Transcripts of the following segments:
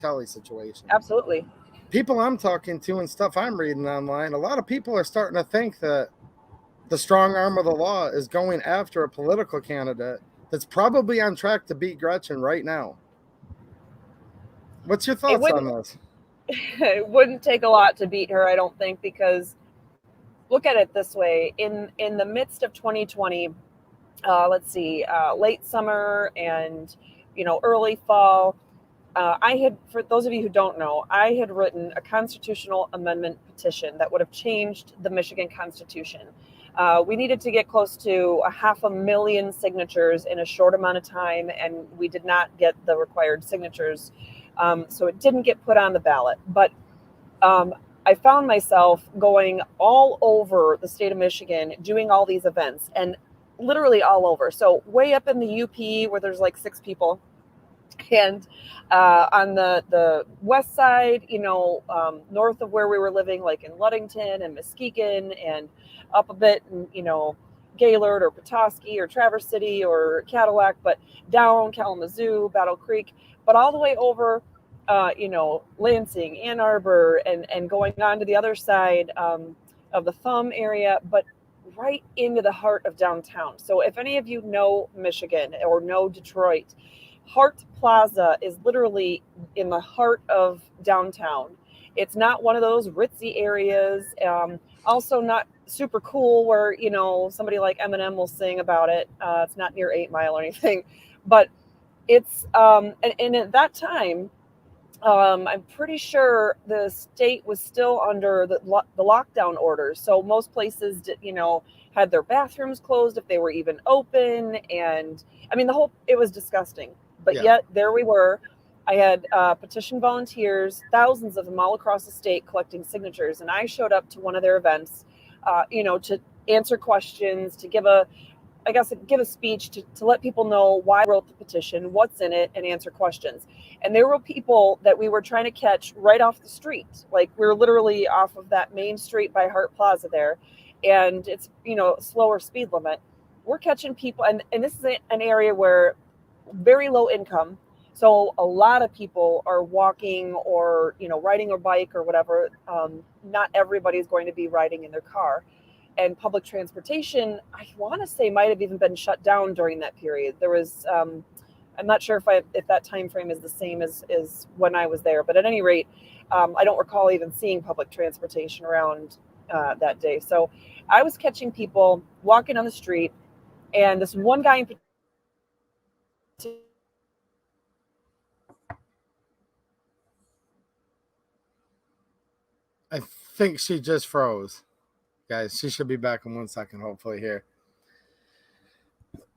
Kelley situation. Absolutely. People I'm talking to and stuff I'm reading online, a lot of people are starting to think that the strong arm of the law is going after a political candidate that's probably on track to beat Gretchen right now. What's your It thoughts on wouldn't this? it wouldn't take a lot to beat her, I don't think, because look at it this way: in the midst of 2020, let's see, late summer and early fall, I had, for those of you who don't know, I had written a constitutional amendment petition that would have changed the Michigan Constitution. We needed to get close to 500,000 signatures in a short amount of time, and we did not get the required signatures. So it didn't get put on the ballot. But um, I found myself going all over the state of Michigan, doing all these events, and literally all over. So way up in the UP where there's like 6 people, and on the west side, north of where we were living, like in Ludington and Muskegon, and up a bit in, Gaylord or Petoskey or Traverse City or Cadillac, but down Kalamazoo, Battle Creek, but all the way over, Lansing, Ann Arbor, and going on to the other side of the Thumb area, but right into the heart of downtown. So if any of you know Michigan or know Detroit, Hart Plaza is literally in the heart of downtown. It's not one of those ritzy areas. Also, not super cool where somebody like Eminem will sing about it. It's not near 8 Mile or anything, but it's and at that time, I'm pretty sure the state was still under the lockdown orders. So most places, had their bathrooms closed if they were even open. And I mean, it was disgusting. But Yeah. yet there we were. I had petition volunteers, thousands of them all across the state collecting signatures. And I showed up to one of their events, to answer questions, to give a speech to let people know why I wrote the petition, what's in it, and answer questions. And there were people that we were trying to catch right off the street. Like we were literally off of that main street by Hart Plaza there. And it's, slower speed limit. We're catching people. And this is an area where very low income. So a lot of people are walking or, riding a bike or whatever. Not everybody's going to be riding in their car, and public transportation, I want to say, might have even been shut down during that period. There was, I'm not sure if that time frame is the same as when I was there, but at any rate, I don't recall even seeing public transportation around that day. So I was catching people walking on the street, and this one guy in I think she just froze. Guys, she should be back in 1 second, hopefully, here.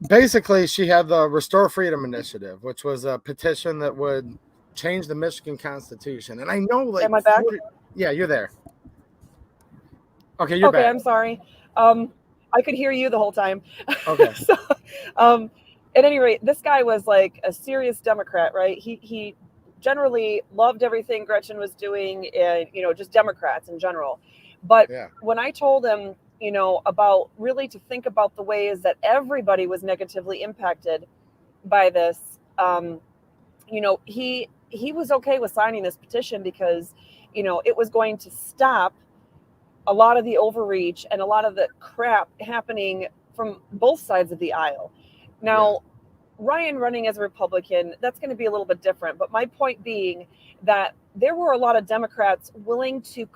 Basically, she had the Restore Freedom Initiative, which was a petition that would change the Michigan Constitution. And I know, like, am I back? yeah, you're there. Okay, you're Okay, back. I'm sorry. I could hear you the whole time. Okay. So, um, at any rate, this guy was like a serious Democrat, right? He generally loved everything Gretchen was doing, and just Democrats in general. But Yeah. when I told him, about really to think about the ways that everybody was negatively impacted by this, he was okay with signing this petition because, it was going to stop a lot of the overreach and a lot of the crap happening from both sides of the aisle. Now, Yeah. Ryan running as a Republican, that's going to be a little bit different. But my point being that there were a lot of Democrats willing to.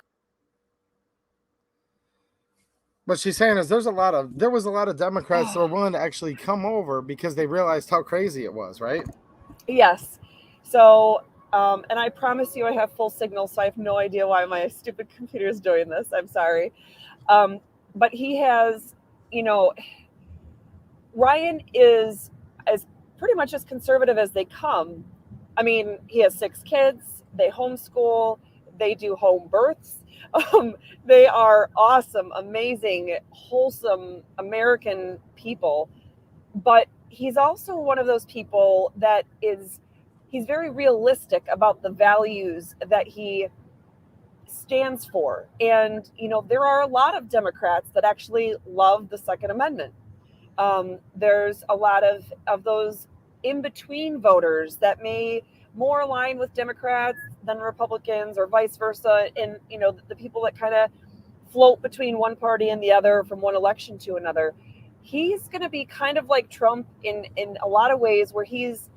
What she's saying is there was a lot of Democrats that were willing to actually come over because they realized how crazy it was, right? Yes. So, and I promise you I have full signal, so I have no idea why my stupid computer is doing this. I'm sorry. Um, but he has, you know, Ryan is as pretty much as conservative as they come. I mean, he has 6 kids, they homeschool, they do home births. They are awesome, amazing, wholesome American people. But he's also one of those people that he's very realistic about the values that he stands for. And, there are a lot of Democrats that actually love the Second Amendment. There's a lot of those in between voters that may more aligned with Democrats than Republicans, or vice versa. And, the people that kind of float between one party and the other from one election to another. He's going to be kind of like Trump in a lot of ways, where he's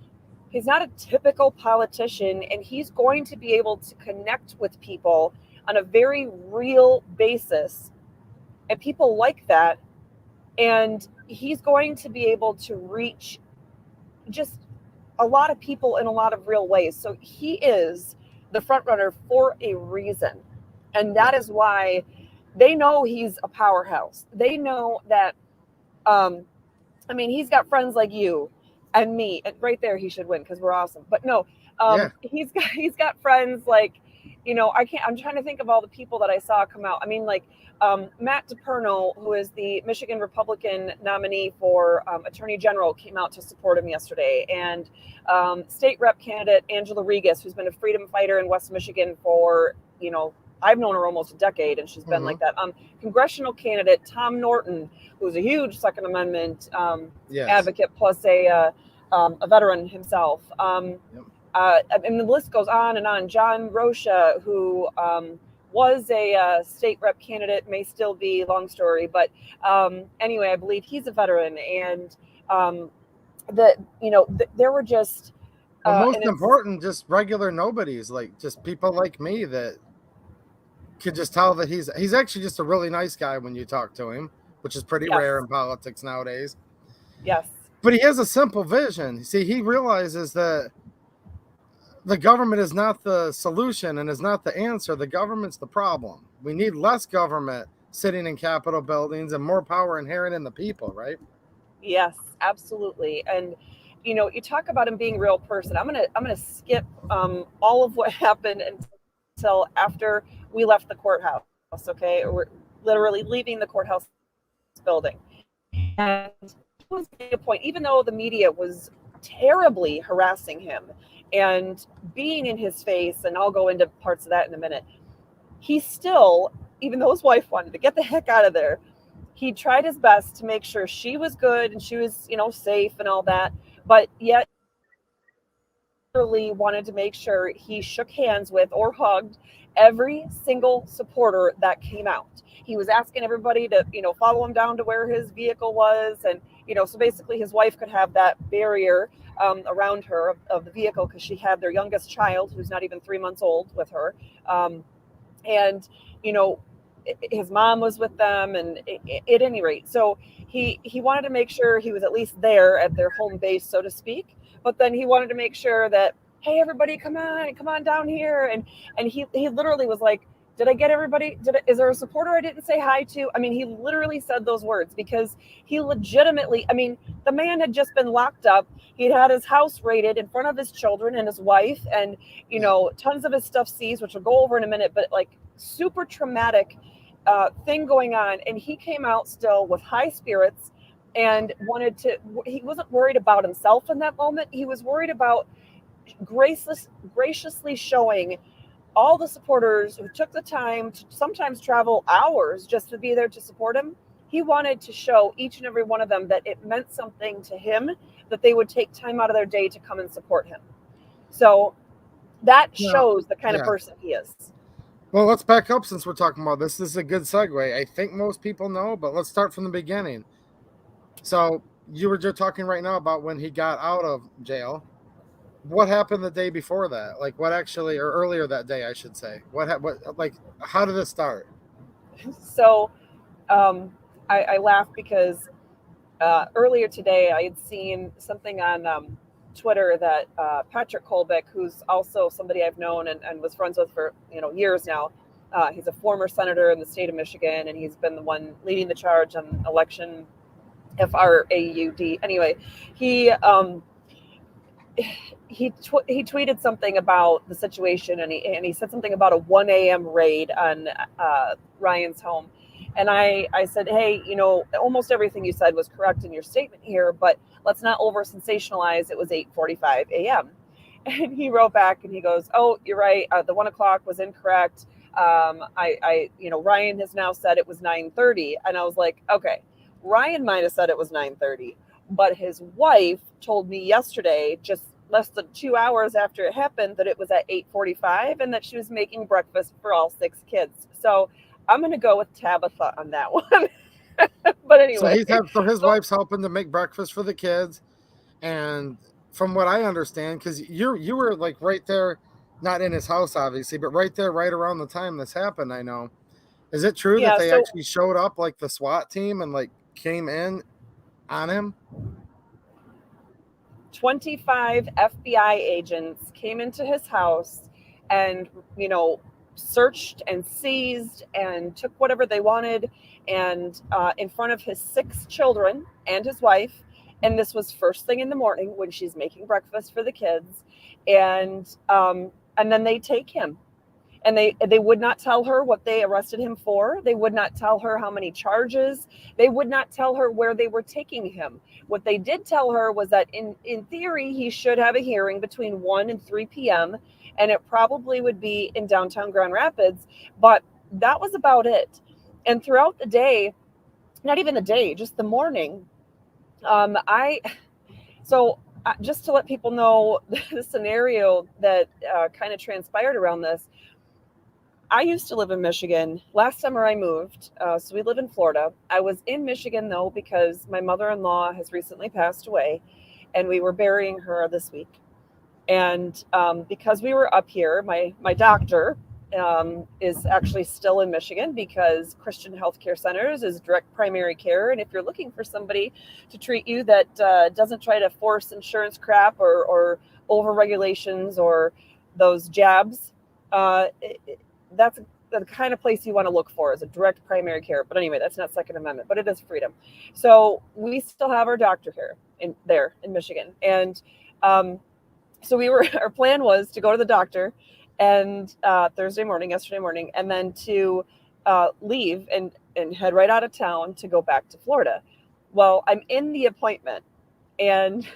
not a typical politician, and he's going to be able to connect with people on a very real basis. And people like that. And he's going to be able to reach just a lot of people in a lot of real ways. So he is the front runner for a reason. And that is why they know he's a powerhouse. They know that, he's got friends like you and me, and right there he should win because we're awesome. But no, he's got friends like, I'm trying to think of all the people that I saw come out. Matt DePerno, who is the Michigan Republican nominee for Attorney General, came out to support him yesterday. And state rep candidate Angela Regas, who's been a freedom fighter in West Michigan for, I've known her almost a decade, and she's been like that. Congressional candidate Tom Norton, who's a huge Second Amendment advocate, plus a veteran himself. And the list goes on and on. John Rocha, who was a state rep candidate, may still be, long story. But anyway, I believe he's a veteran. And there were just... most important, just regular nobodies, like just people like me that could just tell that he's actually just a really nice guy when you talk to him, which is pretty rare in politics nowadays. Yes. But he has a simple vision. See, he realizes that the government is not the solution and is not the answer. The government's the problem. We need less government sitting in Capitol buildings and more power inherent in the people, right? Yes, absolutely. And you talk about him being a real person. I'm gonna skip all of what happened until after we left the courthouse. Okay, we're literally leaving the courthouse building, and it was a point, even though the media was terribly harassing him and being in his face, and I'll go into parts of that in a minute, he still, even though his wife wanted to get the heck out of there, he tried his best to make sure she was good and she was, safe and all that, but yet really wanted to make sure he shook hands with or hugged every single supporter that came out. He was asking everybody to, follow him down to where his vehicle was. And, so basically his wife could have that barrier around her of the vehicle, because she had their youngest child, who's not even 3 months old, with her. And, his mom was with them, and at any rate, so he wanted to make sure he was at least there at their home base, so to speak. But then he wanted to make sure that, hey, everybody, come on down here. And he literally was like, did I get everybody? Is there a supporter I didn't say hi to? He literally said those words, because he legitimately, the man had just been locked up. He'd had his house raided in front of his children and his wife, and, tons of his stuff seized, which we'll go over in a minute, but like super traumatic thing going on. And he came out still with high spirits and he wasn't worried about himself in that moment. He was worried about graciously showing all the supporters who took the time to sometimes travel hours just to be there to support him. He wanted to show each and every one of them that it meant something to him, that they would take time out of their day to come and support him. So that shows the kind of person he is. Well, let's back up since we're talking about this. This is a good segue. I think most people know, but let's start from the beginning. So you were just talking right now about when he got out of jail. What happened the day before that? Like what actually, or earlier that day, I should say. How did it start? So I laugh because earlier today I had seen something on Twitter that Patrick Kolbeck, who's also somebody I've known and was friends with for years now. He's a former senator in the state of Michigan, and he's been the one leading the charge on election FRAUD. Anyway, he tweeted something about the situation, and he said something about a 1 a.m. raid on Ryan's home. And I said, hey, almost everything you said was correct in your statement here, but let's not over sensationalize. It was 8:45 a.m. And he wrote back and he goes, oh, you're right. The 1 o'clock was incorrect. Ryan has now said it was 9:30. And I was like, okay, Ryan might have said it was 9:30, but his wife told me yesterday, just less than 2 hours after it happened that it was at 8:45 and that she was making breakfast for all 6 kids. So I'm going to go with Tabitha on that one. But So anyway, so his so wife's helping to make breakfast for the kids, and from what I understand, because you were like right there, not in his house obviously, but right there, right around the time this happened. I know. Is it true that yeah, they so actually showed up, like the SWAT team, and like came in on him? 25 FBI agents came into his house and, searched and seized and took whatever they wanted, and in front of his 6 children and his wife. And this was first thing in the morning when she's making breakfast for the kids. And then they take him, and they would not tell her what they arrested him for. They would not tell her how many charges. They would not tell her where they were taking him. What they did tell her was that in theory he should have a hearing between 1 and 3 p.m. and it probably would be in downtown Grand Rapids, but that was about it. And throughout the day, not even the day, just the morning, I so just to let people know the scenario that kind of transpired around this. I used to live in Michigan. Last summer I moved, so we live in Florida. I was in Michigan though because my mother-in-law has recently passed away, and we were burying her this week. And because we were up here, my doctor is actually still in Michigan because Christian Healthcare Centers is direct primary care. And if you're looking for somebody to treat you that doesn't try to force insurance crap or over regulations or those jabs, that's the kind of place you want to look for, is a direct primary care. But anyway, that's not Second Amendment, but it is freedom. So we still have our doctor here in Michigan. And so our plan was to go to the doctor and yesterday morning, and then to leave and head right out of town to go back to Florida. Well, I'm in the appointment, and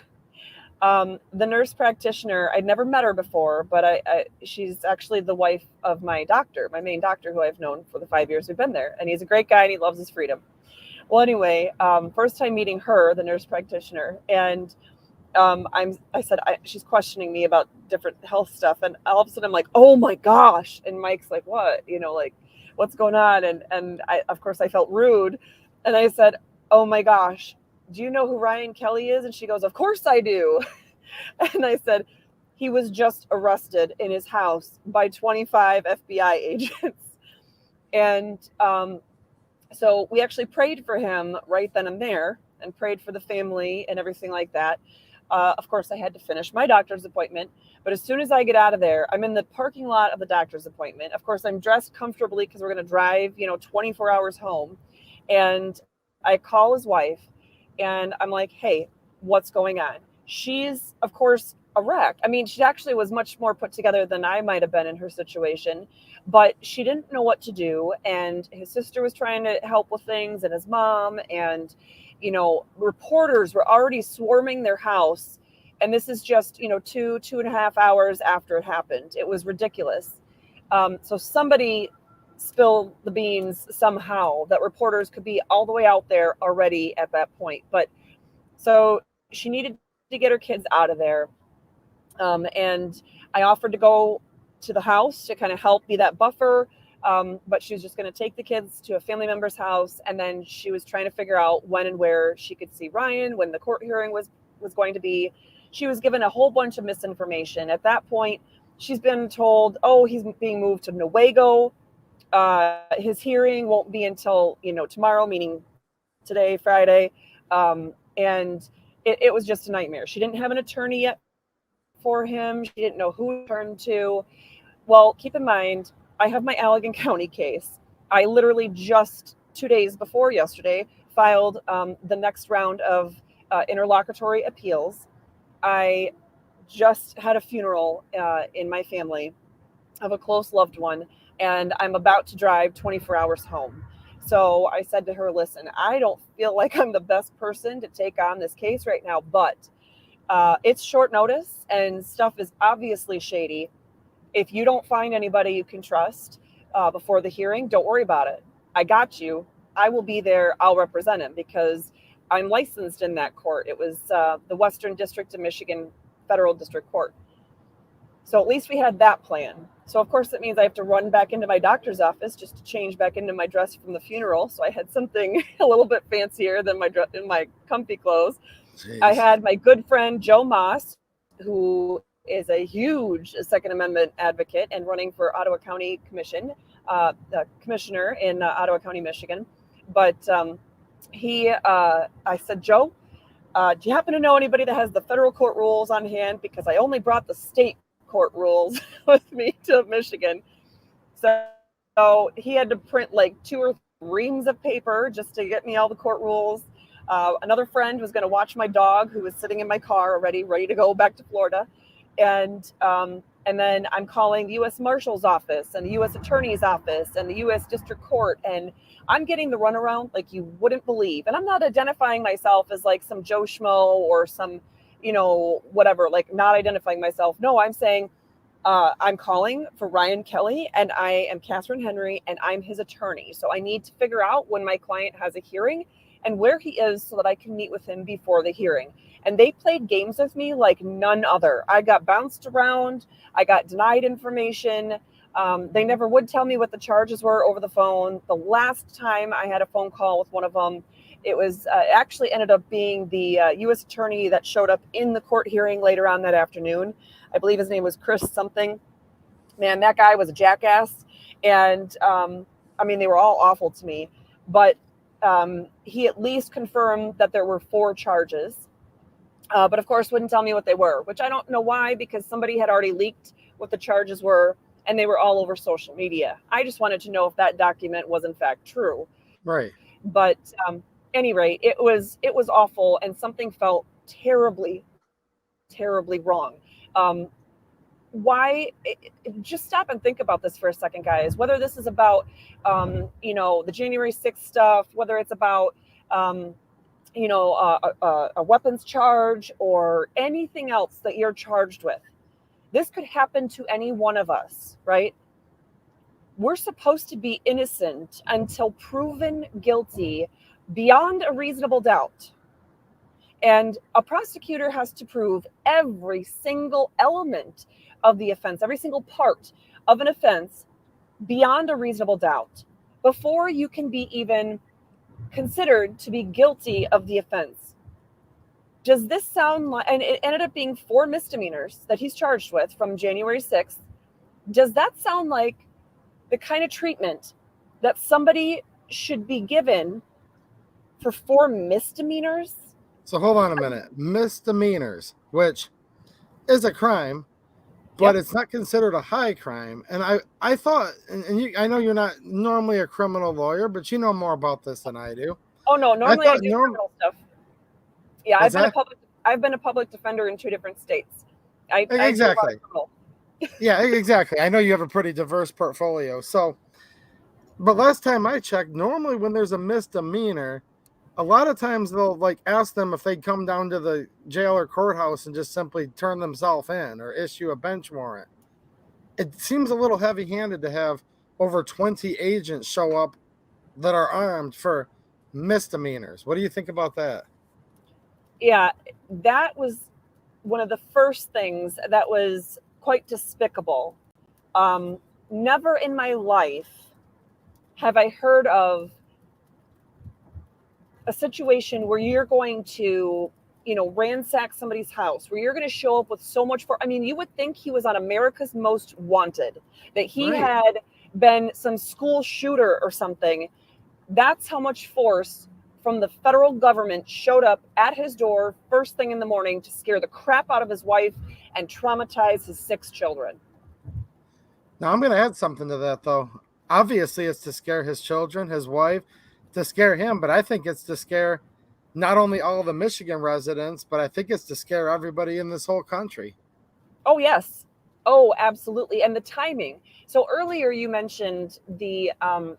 the nurse practitioner, I'd never met her before, but she's actually the wife of my doctor, my main doctor, who I've known for the 5 years we've been there. And he's a great guy and he loves his freedom. Well, anyway, first time meeting her, the nurse practitioner, and she's questioning me about different health stuff. And all of a sudden I'm like, oh my gosh. And Mike's like, what, like, what's going on? And of course I felt rude. And I said, oh my gosh, do you know who Ryan Kelley is? And she goes, of course I do. And I said, he was just arrested in his house by 25 FBI agents. And so we actually prayed for him right then and there, and prayed for the family and everything like that. Of course, I had to finish my doctor's appointment. But as soon as I get out of there, I'm in the parking lot of the doctor's appointment. Of course, I'm dressed comfortably because we're going to drive, 24 hours home. And I call his wife and I'm like, hey, what's going on? She's, of course, a wreck. I mean, she actually was much more put together than I might have been in her situation, but she didn't know what to do. And his sister was trying to help with things, and his mom, and, reporters were already swarming their house. And this is just, 2.5 hours after it happened. It was ridiculous. So somebody spilled the beans somehow that reporters could be all the way out there already at that point. But so she needed to get her kids out of there. And I offered to go to the house to kind of help be that buffer. But she was just going to take the kids to a family member's house. And then she was trying to figure out when and where she could see Ryan, when the court hearing was going to be. She was given a whole bunch of misinformation. At that point, she's been told, oh, he's being moved to Newaygo. His hearing won't be until, tomorrow, meaning today, Friday. And it was just a nightmare. She didn't have an attorney yet for him. She didn't know who to turn to. Well, keep in mind, I have my Allegan County case. I literally just 2 days before yesterday filed the next round of interlocutory appeals. I just had a funeral in my family of a close loved one, and I'm about to drive 24 hours home. So I said to her, listen, I don't feel like I'm the best person to take on this case right now, but it's short notice and stuff is obviously shady. If you don't find anybody you can trust before the hearing, don't worry about it. I got you. I will be there. I'll represent him because I'm licensed in that court. It was the Western District of Michigan federal district court. So at least we had that plan. So of course it means I have to run back into my doctor's office just to change back into my dress from the funeral. So I had something a little bit fancier than my comfy clothes. Jeez. I had my good friend Joe Moss, who is a huge Second Amendment advocate and running for Ottawa County the commissioner in Ottawa County, Michigan. But I said, Joe, do you happen to know anybody that has the federal court rules on hand? Because I only brought the state court rules with me to Michigan. So he had to print like 2 or 3 reams of paper just to get me all the court rules. Another friend was going to watch my dog, who was sitting in my car already, ready to go back to Florida. And then I'm calling the U.S. Marshal's office and the U.S. Attorney's office and the U.S. District Court. And I'm getting the runaround like you wouldn't believe. And I'm not identifying myself as like some Joe Schmo or some, whatever, like not identifying myself. No, I'm saying I'm calling for Ryan Kelley, and I am Katherine Henry, and I'm his attorney. So I need to figure out when my client has a hearing and where he is so that I can meet with him before the hearing. And they played games with me like none other. I got bounced around. I got denied information. They never would tell me what the charges were over the phone. The last time I had a phone call with one of them, it was actually ended up being the U.S. attorney that showed up in the court hearing later on that afternoon. I believe his name was Chris something. Man, that guy was a jackass. And they were all awful to me. But he at least confirmed that there were 4 charges. But of course wouldn't tell me what they were, which I don't know why, because somebody had already leaked what the charges were and they were all over social media. I just wanted to know if that document was in fact true. Right. But any rate, it was awful, and something felt terribly, terribly wrong. Why? Just stop and think about this for a second, guys. Whether this is about, the January 6th stuff, whether it's about, a weapons charge or anything else that you're charged with. This could happen to any one of us, right? We're supposed to be innocent until proven guilty beyond a reasonable doubt. And a prosecutor has to prove every single element of the offense, every single part of an offense beyond a reasonable doubt before you can be even considered to be guilty of the offense. Does this sound like, and it ended up being 4 misdemeanors that he's charged with from January 6th. Does that sound like the kind of treatment that somebody should be given for 4 misdemeanors? So hold on a minute. Misdemeanors, which is a crime, but It's not considered a high crime. And I thought, I know you're not normally a criminal lawyer, but you know more about this than I do. Oh no, normally I do criminal stuff. Yeah, I've been a public defender in 2 different states. Exactly. Yeah, exactly. I know you have a pretty diverse portfolio. So, but last time I checked, normally when there's a misdemeanor, a lot of times they'll ask them if they'd come down to the jail or courthouse and just simply turn themselves in or issue a bench warrant. It seems a little heavy-handed to have over 20 agents show up that are armed for misdemeanors. What do you think about that? Yeah, that was one of the first things that was quite despicable. Never in my life have I heard of a situation where you're going to, ransack somebody's house, where you're going to show up with so much you would think he was on America's Most Wanted, that he had been some school shooter or something. That's how much force from the federal government showed up at his door first thing in the morning to scare the crap out of his wife and traumatize his 6 children. Now, I'm going to add something to that, though. Obviously, it's to scare his children, his wife, to scare him, but I think it's to scare not only all the Michigan residents, but I think it's to scare everybody in this whole country. Oh, yes. Oh, absolutely. And the timing. So earlier you mentioned the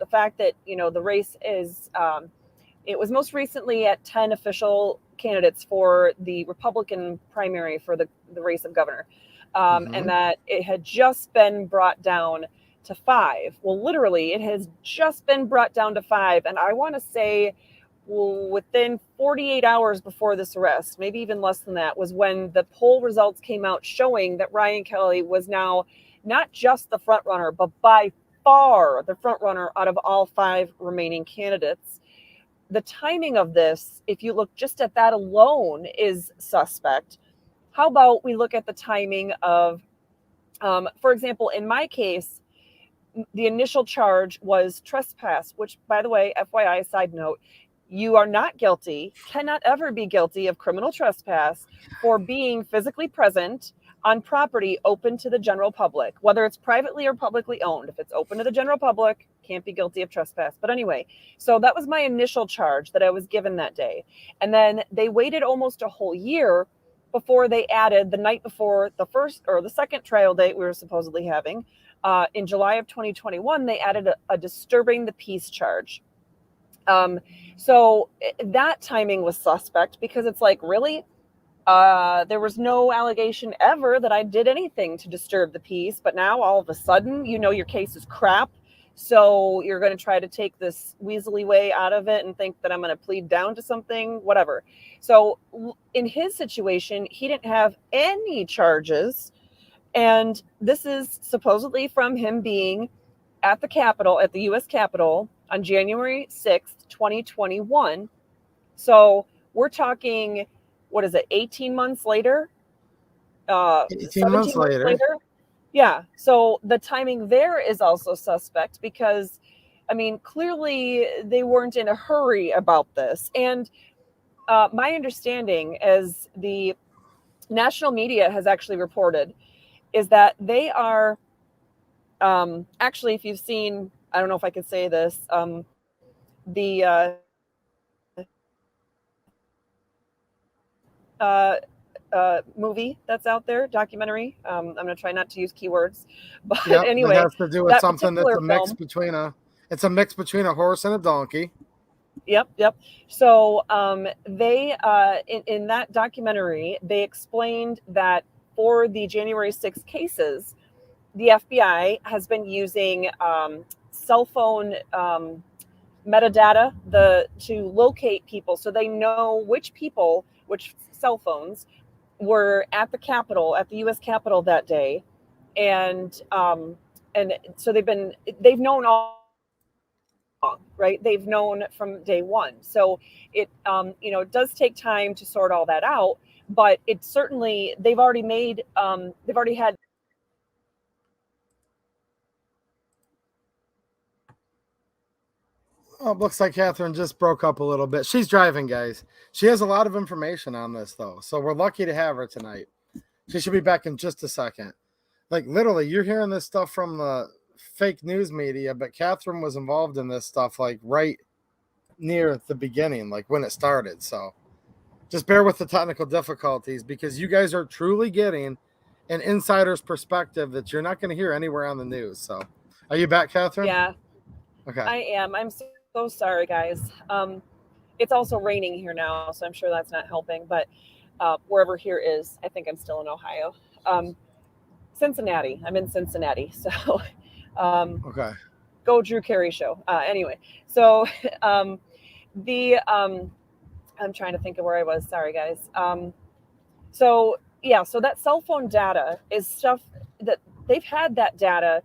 fact that, the race is, it was most recently at 10 official candidates for the Republican primary for the race of governor. And that it had just been brought down to 5. Well, literally, it has just been brought down to 5. And I want to say within 48 hours before this arrest, maybe even less than that, was when the poll results came out showing that Ryan Kelley was now not just the front runner, but by far the front runner out of all 5 remaining candidates. The timing of this, if you look just at that alone, is suspect. How about we look at the timing of, for example, in my case, the initial charge was trespass, which, by the way, FYI, side note, you are not guilty, cannot ever be guilty of criminal trespass for being physically present on property open to the general public, whether it's privately or publicly owned. If it's open to the general public, can't be guilty of trespass. But anyway, so that was my initial charge that I was given that day. And then they waited almost a whole year before they added, the night before the first or the second trial date we were supposedly having, in July of 2021, they added a disturbing the peace charge. So that timing was suspect, because it's like, really? There was no allegation ever that I did anything to disturb the peace, but now all of a sudden, your case is crap. So you're going to try to take this weaselly way out of it and think that I'm going to plead down to something, whatever. So in his situation, he didn't have any charges. And this is supposedly from him being at the Capitol, at the U.S. Capitol on January 6th, 2021. So we're talking, 18 months later? 18 months later. Yeah. So the timing there is also suspect, because, clearly they weren't in a hurry about this. And my understanding, as the national media has actually reported, is that they are actually, if you've seen, I don't know if I could say this, the movie that's out there, documentary. I'm going to try not to use keywords, but anyway, it has to do with something that's it's a mix between a horse and a donkey. Yep. So they in that documentary, they explained that for the January 6th cases, the FBI has been using cell phone metadata to locate people, so they know which cell phones were at the Capitol, at the U.S. Capitol that day, and so they've known all along, right? They've known from day one. So it it does take time to sort all that out, but it certainly they've already had. Oh, it looks like Katherine just broke up a little bit. She's driving, guys. She has a lot of information on this, though, so we're lucky to have her tonight. She should be back in just a second. Like, literally, you're hearing this stuff from the fake news media, but Katherine was involved in this stuff, like, right near the beginning, like, when it started. So just bear with the technical difficulties, because you guys are truly getting an insider's perspective that you're not going to hear anywhere on the news. So are you back, Katherine? Yeah. Okay. I am. I'm so sorry, guys. It's also raining here now, so I'm sure that's not helping. But wherever here is, I think I'm still in Ohio. Cincinnati. I'm in Cincinnati. So Okay. Go Drew Carey show. Anyway, so I'm trying to think of where I was. Sorry, guys. So that cell phone data is stuff that they've had that data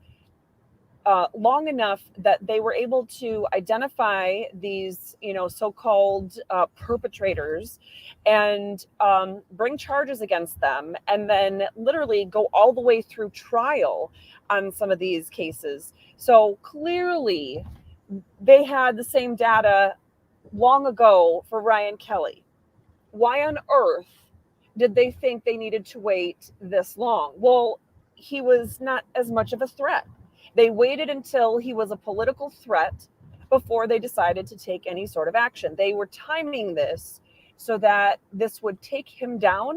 long enough that they were able to identify these, so-called perpetrators and bring charges against them, and then literally go all the way through trial on some of these cases. So clearly they had the same data long ago for Ryan Kelley. Why on earth did they think they needed to wait this long? Well, he was not as much of a threat. They waited until he was a political threat before they decided to take any sort of action. They were timing this so that this would take him down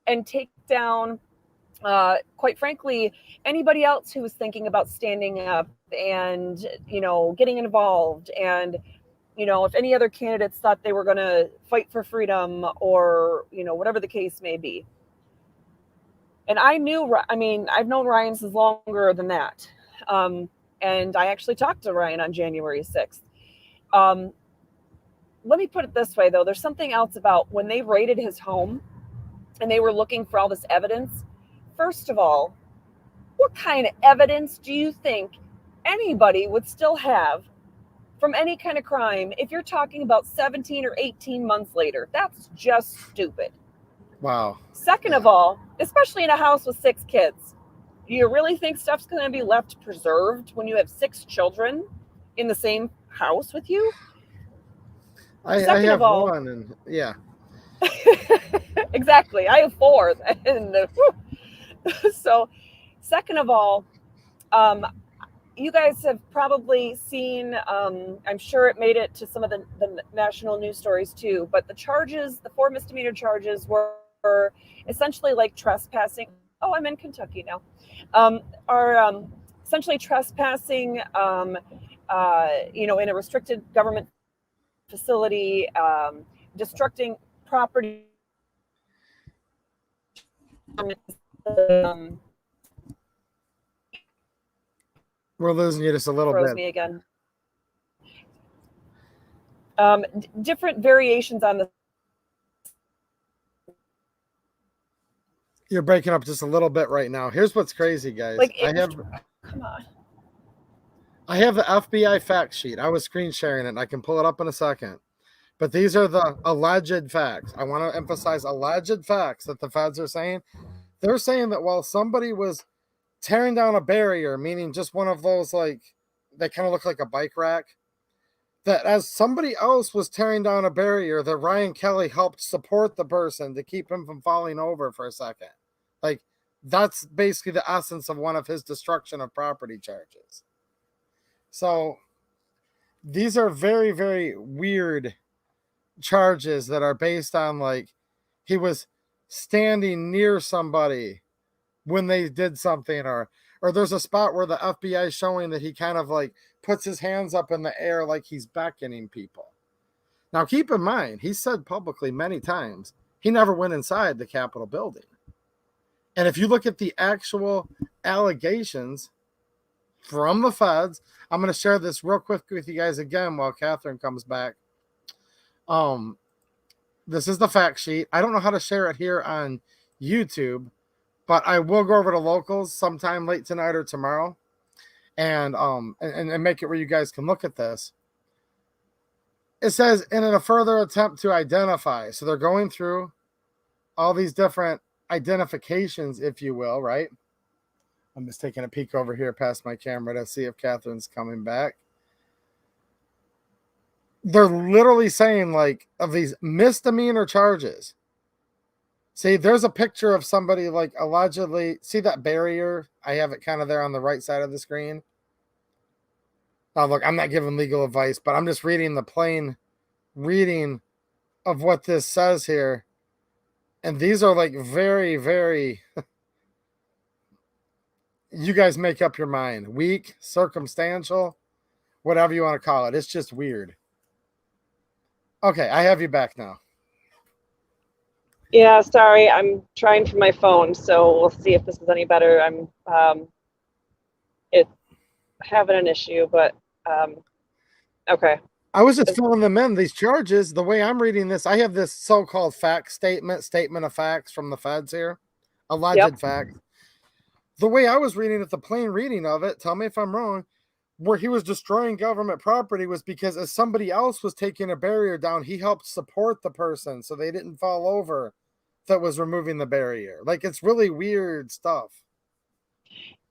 and take down, quite frankly, anybody else who was thinking about standing up and, getting involved. And, if any other candidates thought they were going to fight for freedom or, whatever the case may be. And I've known Ryan since longer than that. And I actually talked to Ryan on January 6th. let me put it this way, though. There's something else about when they raided his home and they were looking for all this evidence. First of all, what kind of evidence do you think anybody would still have from any kind of crime if you're talking about 17 or 18 months later? That's just stupid. Wow. Second of all, especially in a house with 6 kids, do you really think stuff's going to be left preserved when you have 6 children in the same house with you? I have one, and yeah. Exactly. I have 4. And so, second of all, you guys have probably seen, I'm sure it made it to some of the national news stories too, but the charges, the 4 misdemeanor charges were essentially like trespassing. Oh, I'm in Kentucky now. Are essentially trespassing, in a restricted government facility, destructing property. We're losing you just a little Froze bit. me again. Different variations on the. You're breaking up just a little bit right now. Here's what's crazy, guys. Come on. I have the FBI fact sheet. I was screen sharing it, and I can pull it up in a second. But these are the alleged facts. I want to emphasize alleged facts that the feds are saying. They're saying that while somebody was tearing down a barrier, meaning just one of those, like, they kind of look like a bike rack, that as somebody else was tearing down a barrier, that Ryan Kelley helped support the person to keep him from falling over for a second. Like, that's basically the essence of one of his destruction of property charges. So these are very, very weird charges that are based on, like, he was standing near somebody when they did something, or there's a spot where the FBI is showing that he kind of like puts his hands up in the air like he's beckoning people. Now, keep in mind, he said publicly many times he never went inside the Capitol building. And if you look at the actual allegations from the feds, I'm going to share this real quick with you guys again while Katherine comes back. This is the fact sheet. I don't know how to share it here on YouTube, but I will go over to locals sometime late tonight or tomorrow, and make it where you guys can look at this. It says, in a further attempt to identify. So they're going through all these different identifications, if you will, right? I'm just taking a peek over here past my camera to see if Katherine's coming back. They're literally saying, like, of these misdemeanor charges. See, there's a picture of somebody, like, allegedly. See that barrier? I have it kind of there on the right side of the screen. Now, look, I'm not giving legal advice, but I'm just reading the plain reading of what this says here. And these are, like, very, very, you guys make up your mind. Weak, circumstantial, whatever you want to call it. It's just weird. Okay, I have you back now. Yeah, sorry, I'm trying for my phone, so we'll see if this is any better. I'm it's having an issue, but okay. I was just filling them in. These charges, the way I'm reading this, I have this so-called fact statement of facts from the feds here, alleged fact. The way I was reading it, the plain reading of it, tell me if I'm wrong, where he was destroying government property was because as somebody else was taking a barrier down, he helped support the person so they didn't fall over that was removing the barrier. Like, it's really weird stuff.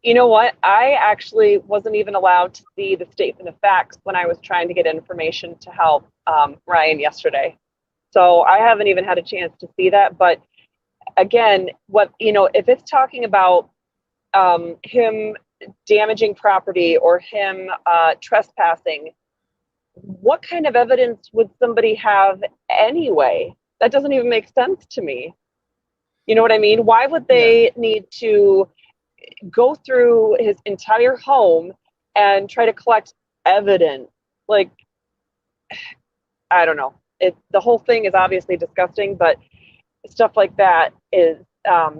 You know what? I actually wasn't even allowed to see the statement of facts when I was trying to get information to help Ryan yesterday. So I haven't even had a chance to see that. But again, if it's talking about him damaging property or him trespassing, what kind of evidence would somebody have anyway? That doesn't even make sense to me. You know what I mean? Why would they need to go through his entire home and try to collect evidence? Like, I don't know. The whole thing is obviously disgusting, but stuff like that is,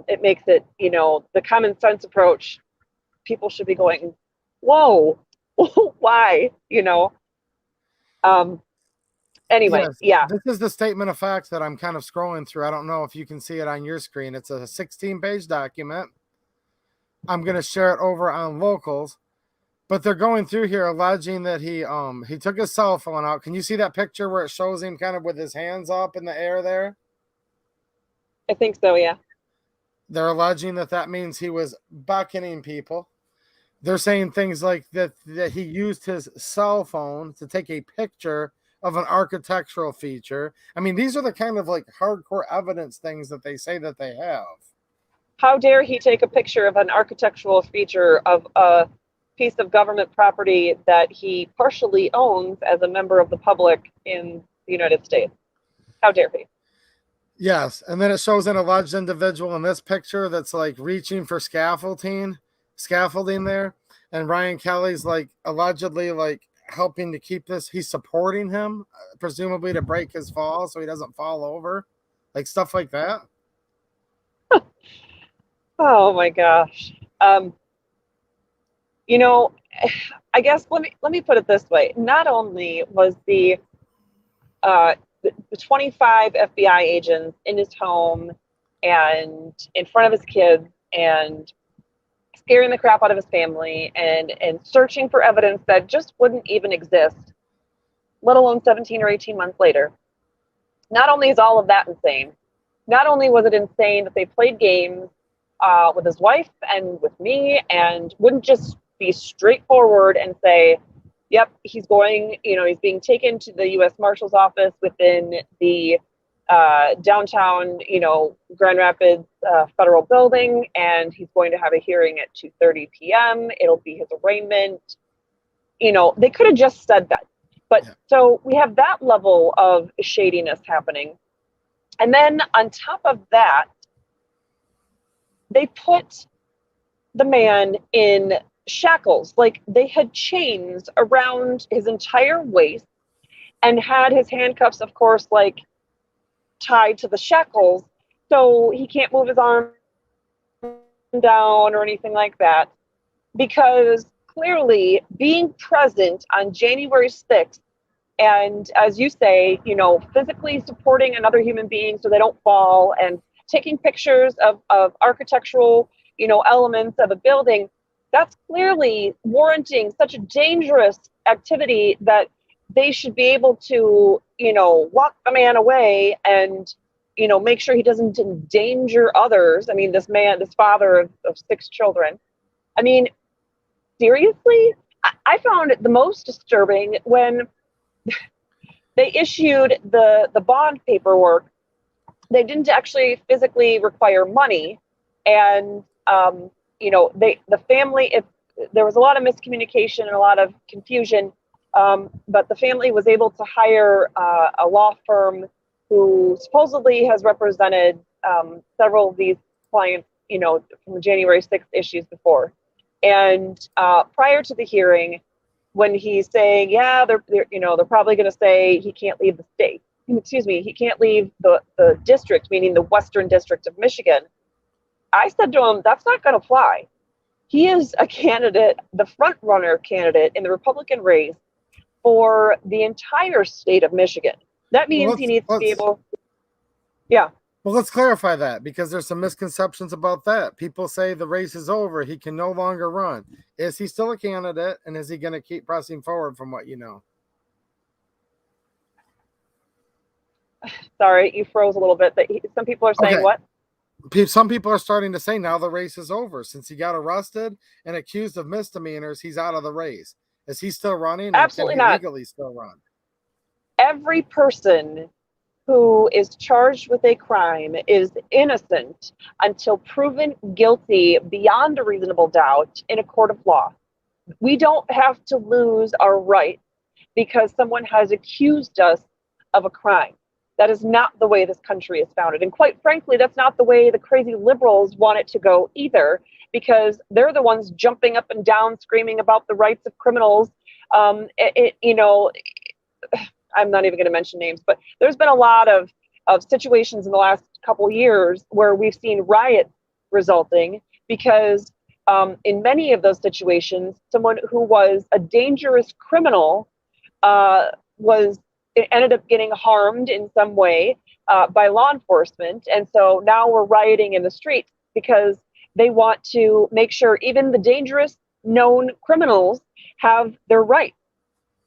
it makes it, the common sense approach, people should be going, whoa, why, Anyway, Yes, yeah. this is the statement of facts that I'm kind of scrolling through. I don't know if you can see it on your screen. It's a 16-page document. I'm going to share it over on Locals, but they're going through here alleging that he took his cell phone out. Can you see that picture where it shows him kind of with his hands up in the air there? I think so, yeah. They're alleging that that means he was beckoning people. They're saying things like that he used his cell phone to take a picture of an architectural feature. I mean, these are the kind of like hardcore evidence things that they say that they have. How dare he take a picture of an architectural feature of a piece of government property that he partially owns as a member of the public in the United States? How dare he? Yes, and then it shows an alleged individual in this picture that's like reaching for scaffolding there, and Ryan Kelley's like allegedly like helping to keep this. He's supporting him, presumably to break his fall so he doesn't fall over, like stuff like that. Oh my gosh. You know, I guess let me put it this way. Not only was the 25 FBI agents in his home and in front of his kids and scaring the crap out of his family and searching for evidence that just wouldn't even exist, let alone 17 or 18 months later. Not only is all of that insane, not only was it insane that they played games with his wife and with me and wouldn't just be straightforward and say, yep, he's going, he's being taken to the U.S. Marshal's office within the downtown, Grand Rapids federal building, and he's going to have a hearing at 2:30 p.m. It'll be his arraignment. They could have just said that. But yeah. So we have that level of shadiness happening. And then on top of that, they put the man in shackles. Like they had chains around his entire waist and had his handcuffs, of course, like tied to the shackles. So he can't move his arm down or anything like that. Because clearly being present on January 6th, and as you say, physically supporting another human being so they don't fall, and taking pictures of architectural, elements of a building, that's clearly warranting such a dangerous activity that they should be able to, walk the man away and, make sure he doesn't endanger others. I mean, this father of 6 children. I mean, seriously? I found it the most disturbing when they issued the bond paperwork. They didn't actually physically require money, and the family. There was a lot of miscommunication and a lot of confusion, but the family was able to hire a law firm who supposedly has represented several of these clients, from the January 6th issues before. And prior to the hearing, when he's saying, yeah, they're probably going to say he can't leave the state. Excuse me, he can't leave the district, meaning the Western District of Michigan. I said to him, that's not going to fly. He is a candidate, the front-runner candidate in the Republican race for the entire state of Michigan. That means he needs to be able, yeah. Well, let's clarify that, because there's some misconceptions about that. People say the race is over. He can no longer run. Is he still a candidate, and is he going to keep pressing forward from what you know? Sorry, you froze a little bit. But some people are saying what? Some people are starting to say now the race is over. Since he got arrested and accused of misdemeanors, he's out of the race. Is he still running? Absolutely can he not. Legally still run? Every person who is charged with a crime is innocent until proven guilty beyond a reasonable doubt in a court of law. We don't have to lose our rights because someone has accused us of a crime. That is not the way this country is founded. And quite frankly, that's not the way the crazy liberals want it to go either, because they're the ones jumping up and down, screaming about the rights of criminals. I'm not even going to mention names, but there's been a lot of situations in the last couple years where we've seen riots resulting because in many of those situations, someone who was a dangerous criminal was it ended up getting harmed in some way by law enforcement. And so now we're rioting in the streets because they want to make sure even the dangerous known criminals have their rights.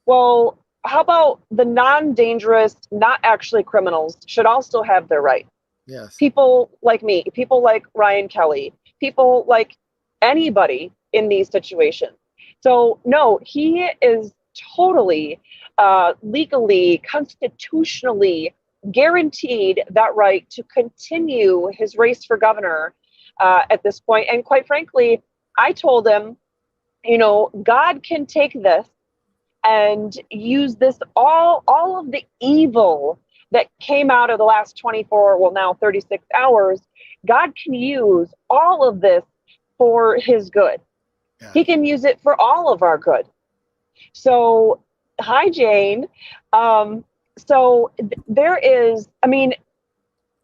Well, how about the non-dangerous, not actually criminals, should also have their rights? Yes. People like me, people like Ryan Kelley, people like anybody in these situations. So no, he is totally legally, constitutionally guaranteed that right to continue his race for governor at this point. And quite frankly, I told him, God can take this and use this, all of the evil that came out of the last 24, well, now 36 hours. God can use all of this for his good. Yeah. He can use it for all of our good. So, hi, Jane. There is,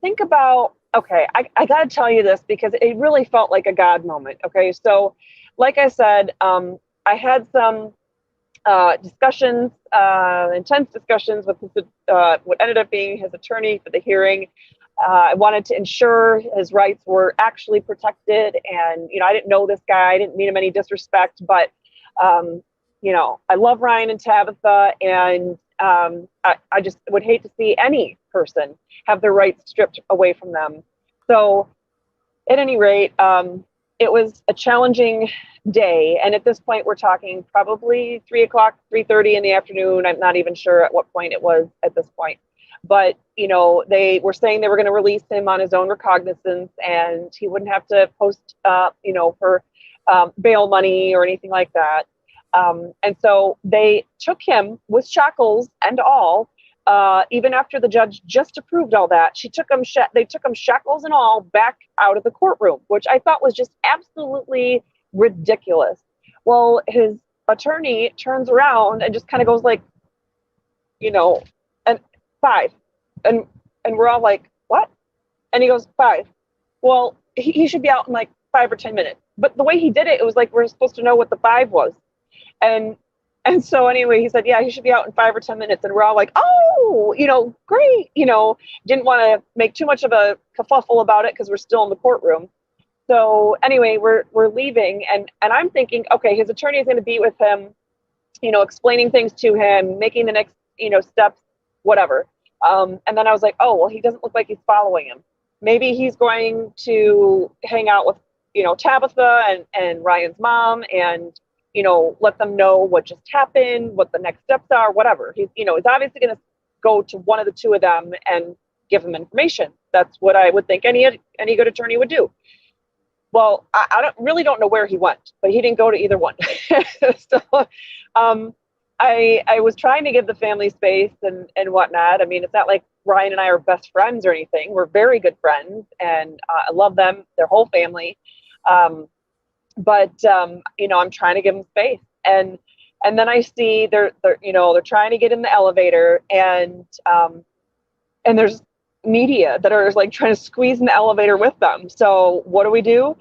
think about, okay, I got to tell you this because it really felt like a God moment. Okay. So, like I said, I had some discussions, intense discussions with what ended up being his attorney for the hearing. I wanted to ensure his rights were actually protected. And, I didn't know this guy. I didn't mean him any disrespect, but, I love Ryan and Tabitha, and I just would hate to see any person have their rights stripped away from them. So at any rate, it was a challenging day. And at this point, we're talking probably 3:30 in the afternoon. I'm not even sure at what point it was at this point. But, they were saying they were going to release him on his own recognizance, and he wouldn't have to post, for bail money or anything like that. And so they took him with shackles and all. Even after the judge just approved all that, they took him shackles and all back out of the courtroom, which I thought was just absolutely ridiculous. Well, his attorney turns around and just kind of goes like, and 5, and we're all like, what? And he goes, 5. Well, he should be out in like 5 or 10 minutes. But the way he did it, it was like we're supposed to know what the 5 was. And so anyway, he said, yeah, he should be out in 5 or 10 minutes. And we're all like, oh, great. Didn't want to make too much of a kerfuffle about it because we're still in the courtroom. So anyway, we're leaving, and I'm thinking, okay, his attorney is going to be with him, explaining things to him, making the next, steps, whatever. And then I was like, oh, well, he doesn't look like he's following him. Maybe he's going to hang out with, Tabitha and Ryan's mom and, let them know what just happened, what the next steps are, whatever. He's obviously going to go to one of the two of them and give them information. That's what I would think any good attorney would do. Well, I don't know where he went, but he didn't go to either one. So I was trying to give the family space and whatnot. it's not like Ryan and I are best friends or anything. We're very good friends, and I love them, their whole family. But I'm trying to give them space, and then I see they're trying to get in the elevator, and there's media that are like trying to squeeze in the elevator with them. So what do?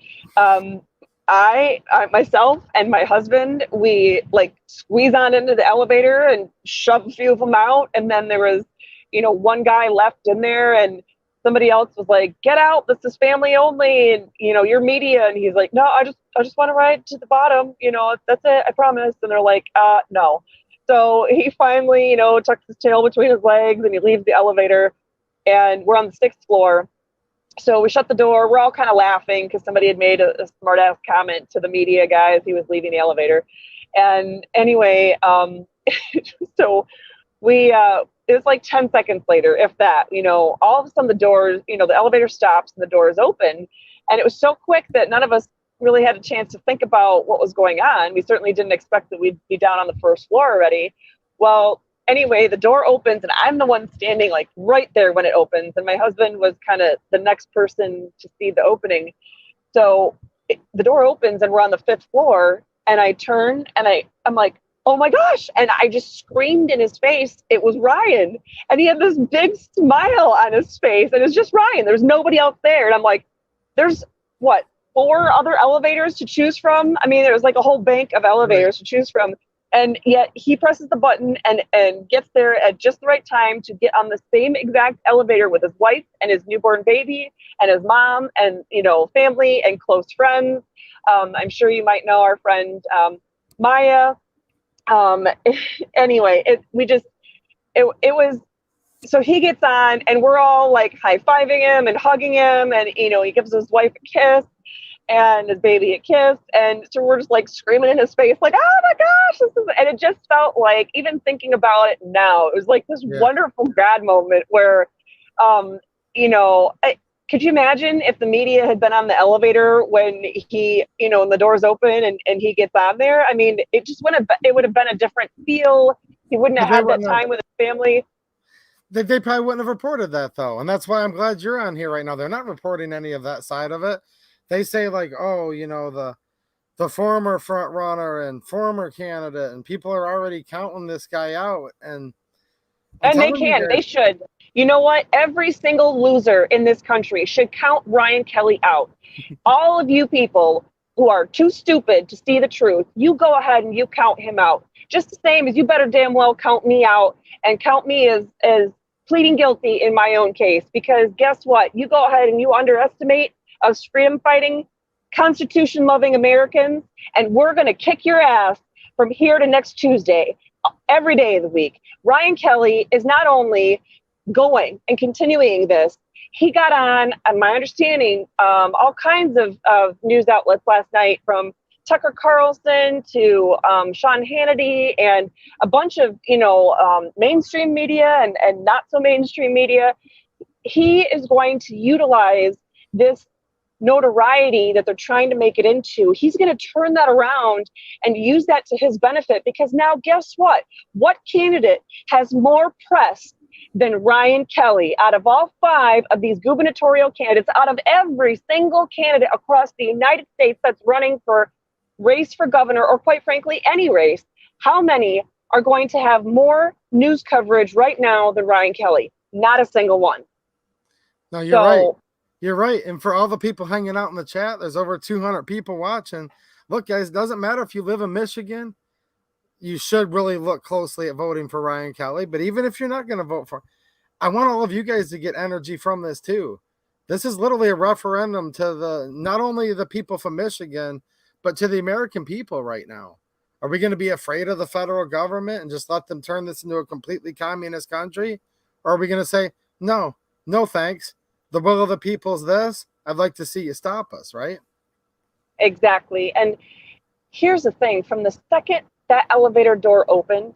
I myself and my husband, we like squeeze on into the elevator and shove a few of them out, and then there was one guy left in there, and somebody else was like, get out, this is family only, and you're media. And he's like, no, I just want to ride to the bottom, that's it, I promise. And they're like, no. So he finally tucks his tail between his legs, and he leaves the elevator, and we're on the 6th floor. So we shut the door. We're all kind of laughing because somebody had made a smart ass comment to the media guy as he was leaving the elevator. And anyway, so we it was like 10 seconds later, if that, all of a sudden the doors, the elevator stops and the doors open. And it was so quick that none of us really had a chance to think about what was going on. We certainly didn't expect that we'd be down on the 1st floor already. Well, anyway, the door opens, and I'm the one standing like right there when it opens. And my husband was kind of the next person to see the opening. So the door opens, and we're on the 5th floor. And I turn, and I'm like, oh my gosh. And I just screamed in his face. It was Ryan. And he had this big smile on his face. And it's just Ryan. There's nobody else there. And I'm like, there's 4 other elevators to choose from? There was like a whole bank of elevators to choose from. And yet he presses the button and gets there at just the right time to get on the same exact elevator with his wife and his newborn baby and his mom and, family and close friends. I'm sure you might know our friend Maya. Anyway, it was, so he gets on and we're all like high-fiving him and hugging him, and he gives his wife a kiss and his baby a kiss, and so we're just like screaming in his face like, oh my gosh, and it just felt like, even thinking about it now, it was like this wonderful God moment where could you imagine if the media had been on the elevator when he, and the doors open and he gets on there? I mean, it just it would have been a different feel. He wouldn't have had that time with his family. They probably wouldn't have reported that, though. And that's why I'm glad you're on here right now. They're not reporting any of that side of it. They say like, oh, the former front runner and former candidate, and people are already counting this guy out. And they should. You know what? Every single loser in this country should count Ryan Kelley out. All of you people who are too stupid to see the truth, you go ahead and you count him out. Just the same as you better damn well count me out and count me as pleading guilty in my own case. Because guess what? You go ahead and you underestimate us freedom fighting, Constitution loving Americans, and we're going to kick your ass from here to next Tuesday, every day of the week. Ryan Kelley is not only going and continuing this, he got on my understanding, all kinds of news outlets last night, from Tucker Carlson to Sean Hannity and a bunch of, mainstream media and not so mainstream media. He is going to utilize this notoriety that they're trying to make it into. He's going to turn that around and use that to his benefit, because now guess what? What candidate has more press than Ryan Kelley? Out of all 5 of these gubernatorial candidates, out of every single candidate across the United States that's running for race for governor, or quite frankly, any race, how many are going to have more news coverage right now than Ryan Kelley? Not a single one. No, you're right. You're right. And for all the people hanging out in the chat, there's over 200 people watching. Look, guys, it doesn't matter if you live in Michigan. You should really look closely at voting for Ryan Kelley. But even if you're not going to vote for, I want all of you guys to get energy from this too. This is literally a referendum to not only the people from Michigan, but to the American people right now. Are we going to be afraid of the federal government and just let them turn this into a completely communist country? Or are we going to say, no thanks. The will of the people is this. I'd like to see you stop us, right? Exactly. And here's the thing. From the second that elevator door opened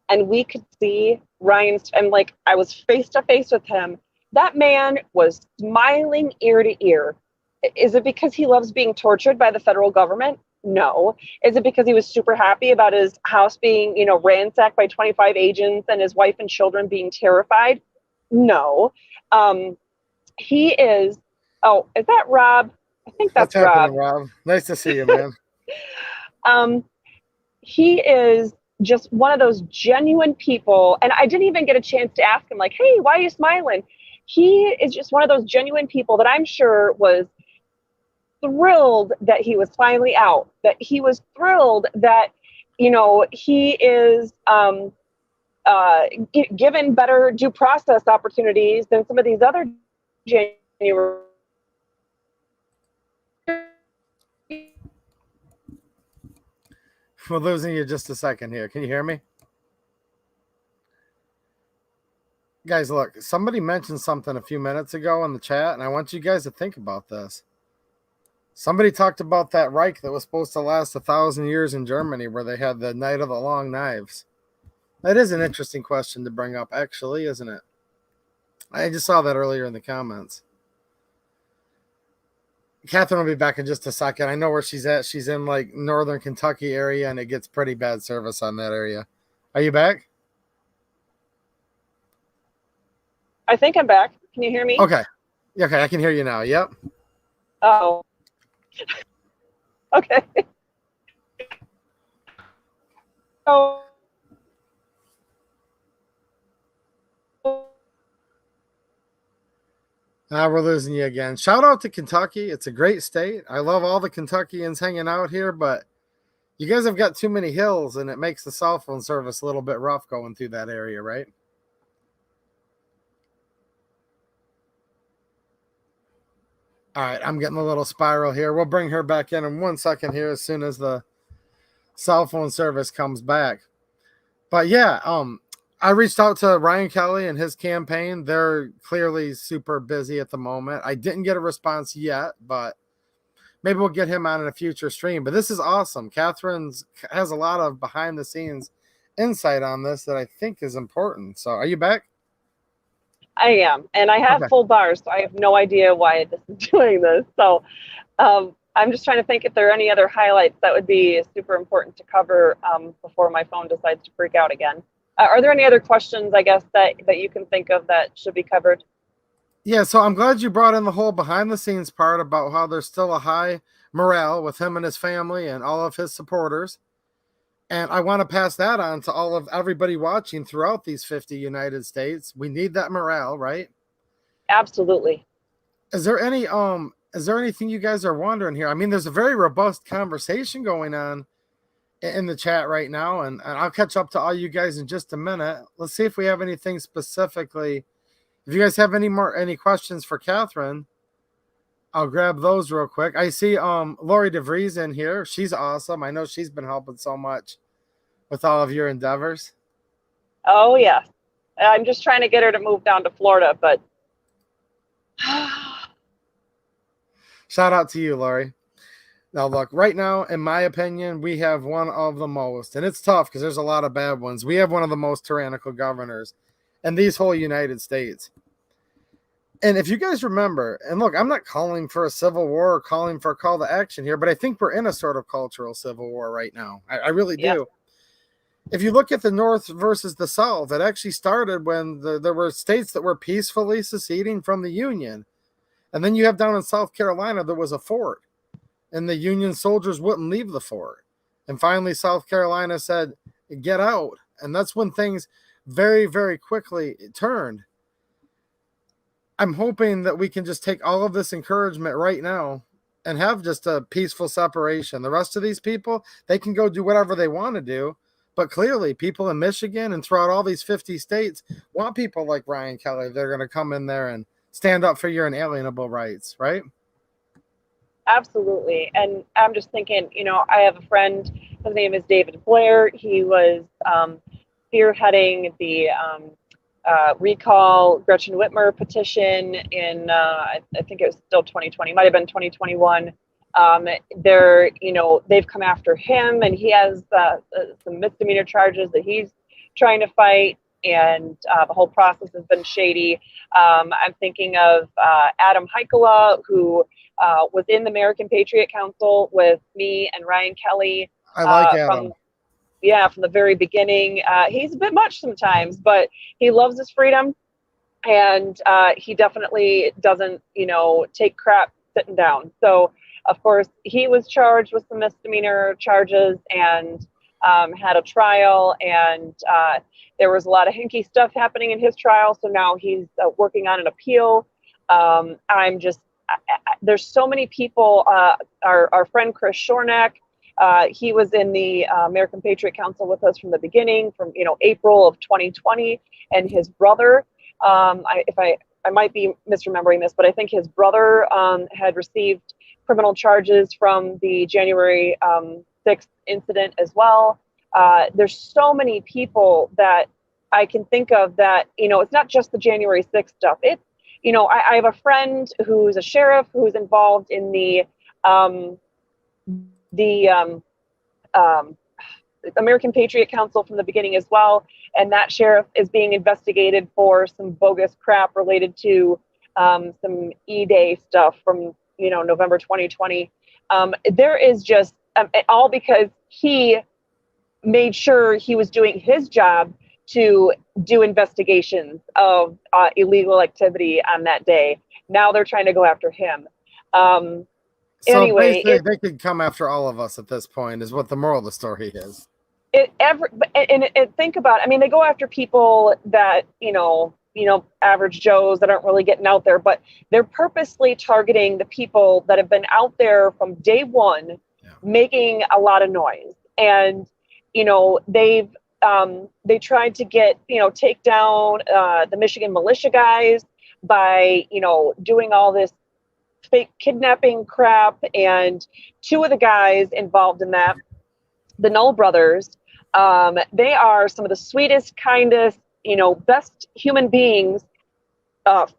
and we could see Ryan's, and like I was face to face with him, that man was smiling ear to ear. Is it because he loves being tortured by the federal government? No. Is it because he was super happy about his house being, ransacked by 25 agents and his wife and children being terrified? No. He is, is that Rob? I think that's What's Rob. Rob. Nice to see you, man. He is just one of those genuine people. And I didn't even get a chance to ask him, like, hey, why are you smiling? He is just one of those genuine people that I'm sure was thrilled that he was finally out, that he was thrilled that, he is given better due process opportunities than some of these other January. We're losing you just a second here. Can you hear me? Guys, look, somebody mentioned something a few minutes ago in the chat, and I want you guys to think about this. Somebody talked about that Reich that was supposed to last 1,000 years in Germany, where they had the Night of the Long Knives. That is an interesting question to bring up, actually, isn't it? I just saw that earlier in the comments. Katherine will be back in just a second. I know where she's at. She's in like northern Kentucky area, and it gets pretty bad service on that area. Are you back? I think I'm back. Can you hear me? Okay. Okay, I can hear you now. Yep. Oh. Okay. Oh. We're losing you again. Shout out to Kentucky. It's a great state. I love all the Kentuckians hanging out here, but You guys have got too many hills, and it makes the cell phone service a little bit rough going through that area, right? All right, I'm getting a little spiral here. We'll bring her back in 1 second here as soon as the cell phone service comes back. But yeah, I reached out to Ryan Kelley and his campaign. They're clearly super busy at the moment. I didn't get a response yet, but maybe we'll get him on in a future stream. But this is awesome. Katherine has a lot of behind the scenes insight on this that I think is important. So are you back? I am, and I have Okay. full bars, so I have no idea why this is doing this. So I'm just trying to think if there are any other highlights that would be super important to cover before my phone decides to freak out again. Are there any other questions, I guess, that you can think of that should be covered? Yeah, so I'm glad you brought in the whole behind the scenes part about how there's still a high morale with him and his family and all of his supporters. And I want to pass that on to all of everybody watching throughout these 50 United States. We need that morale, right? Absolutely. Is there anything you guys are wondering here? I mean, there's a very robust conversation going on in the chat right now, and I'll catch up to all you guys in just a minute. Let's see if we have anything specifically. If you guys have any questions for Katherine, I'll grab those real quick. I see Lori DeVries in here. She's awesome. I know she's been helping so much with all of your endeavors. Oh, yeah. I'm just trying to get her to move down to Florida, but Shout out to you, Lori. Now, look, right now, in my opinion, we have one of the most, and it's tough because there's a lot of bad ones. We have one of the most tyrannical governors in these whole United States. And if you guys remember, and look, I'm not calling for a civil war or calling for a call to action here, but I think we're in a sort of cultural civil war right now. I really do. yeah. If you look at the North versus the South, it actually started when there were states that were peacefully seceding from the Union. And then you have down in South Carolina, there was a fort, and the Union soldiers wouldn't leave the fort. And finally, South Carolina said, get out. And that's when things very, very quickly turned. I'm hoping that we can just take all of this encouragement right now and have just a peaceful separation. The rest of these people, they can go do whatever they want to do. But clearly, people in Michigan and throughout all these 50 states want people like Ryan Kelley. They're going to come in there and stand up for your inalienable rights, right? Absolutely. And I'm just thinking, I have a friend, his name is David Blair. He was spearheading the recall Gretchen Whitmer petition in, I think it was still 2020, might have been 2021. They've come after him, and he has some misdemeanor charges that he's trying to fight, and the whole process has been shady. I'm thinking of Adam Heikola, who was in the American Patriot Council with me and Ryan Kelley. I like Adam. From the very beginning. He's a bit much sometimes, but he loves his freedom, and he definitely doesn't, take crap sitting down. So, of course, he was charged with some misdemeanor charges and had a trial, and there was a lot of hinky stuff happening in his trial. So now he's working on an appeal. There's so many people. Our friend Chris Shornack, he was in the American Patriot Council with us from the beginning, from April of 2020, and his brother. I might be misremembering this, but I think his brother had received criminal charges from the January 6th incident as well. There's so many people that I can think of that, it's not just the January 6th stuff. It's, I have a friend who's a sheriff who's involved in the American Patriot Council from the beginning as well. And that sheriff is being investigated for some bogus crap related to some E-Day stuff from, November 2020. There is just all because he made sure he was doing his job to do investigations of illegal activity on that day. Now they're trying to go after him. So anyway, they could come after all of us at this point, is what the moral of the story is. Think about it. I mean, they go after people that, average Joes that aren't really getting out there, but they're purposely targeting the people that have been out there from day one, making a lot of noise. and they tried to take down the Michigan militia guys by doing all this fake kidnapping crap. And two of the guys involved in that, the Knoll brothers, they are some of the sweetest, kindest, best human beings,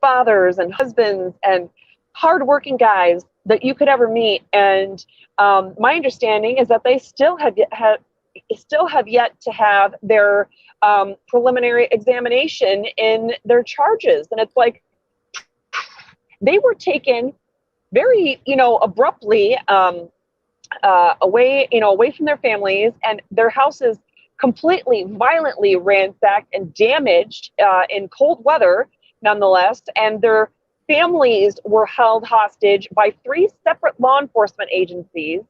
fathers and husbands and hardworking guys that you could ever meet. And my understanding is that they still have yet to have their preliminary examination in their charges. And it's like they were taken very, abruptly away from their families, and their houses completely, violently ransacked and damaged in cold weather, nonetheless. And their families were held hostage by 3 separate law enforcement agencies.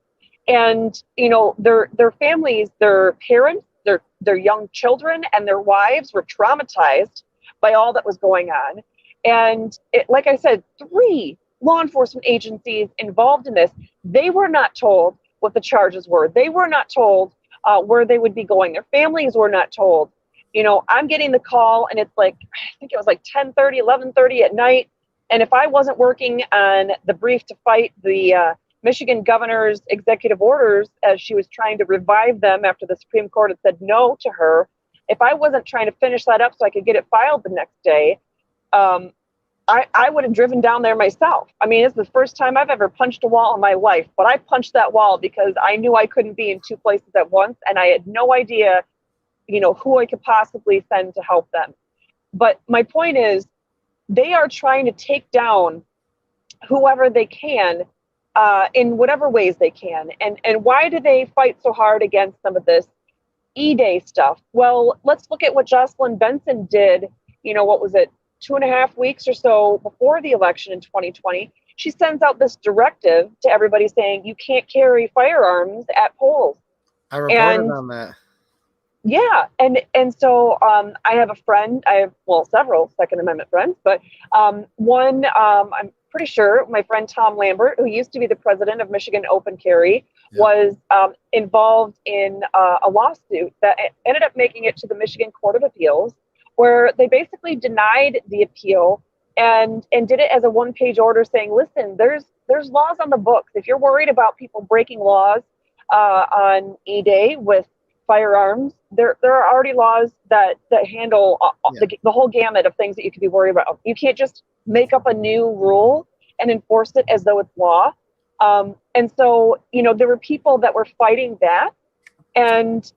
And their families, their parents, their young children, and their wives were traumatized by all that was going on. And like I said, 3 law enforcement agencies involved in this. They were not told what the charges were. They were not told where they would be going. Their families were not told. I'm getting the call, and it's like, I think it was like 10:30, 11:30 at night. And if I wasn't working on the brief to fight the Michigan governor's executive orders, as she was trying to revive them after the Supreme Court had said no to her, if I wasn't trying to finish that up so I could get it filed the next day, I would have driven down there myself. I mean, it's the first time I've ever punched a wall in my life, but I punched that wall because I knew I couldn't be in 2 places at once, and I had no idea, who I could possibly send to help them. But my point is, they are trying to take down whoever they can in whatever ways they can. And why do they fight so hard against some of this E-Day stuff? Well, let's look at what Jocelyn Benson did, what was it, 2.5 weeks or so before the election in 2020. She sends out this directive to everybody saying you can't carry firearms at polls. I reported on that. Yeah. And so I have a friend, several Second Amendment friends, but one, I'm pretty sure my friend Tom Lambert, who used to be the president of Michigan Open Carry, was involved in a lawsuit that ended up making it to the Michigan Court of Appeals, where they basically denied the appeal and did it as a 1-page order saying, listen, there's laws on the books. If you're worried about people breaking laws on E-Day with firearms, there are already laws that handle the whole gamut of things that you could be worried about. You can't just make up a new rule and enforce it as though it's law. And so, there were people that were fighting that. And,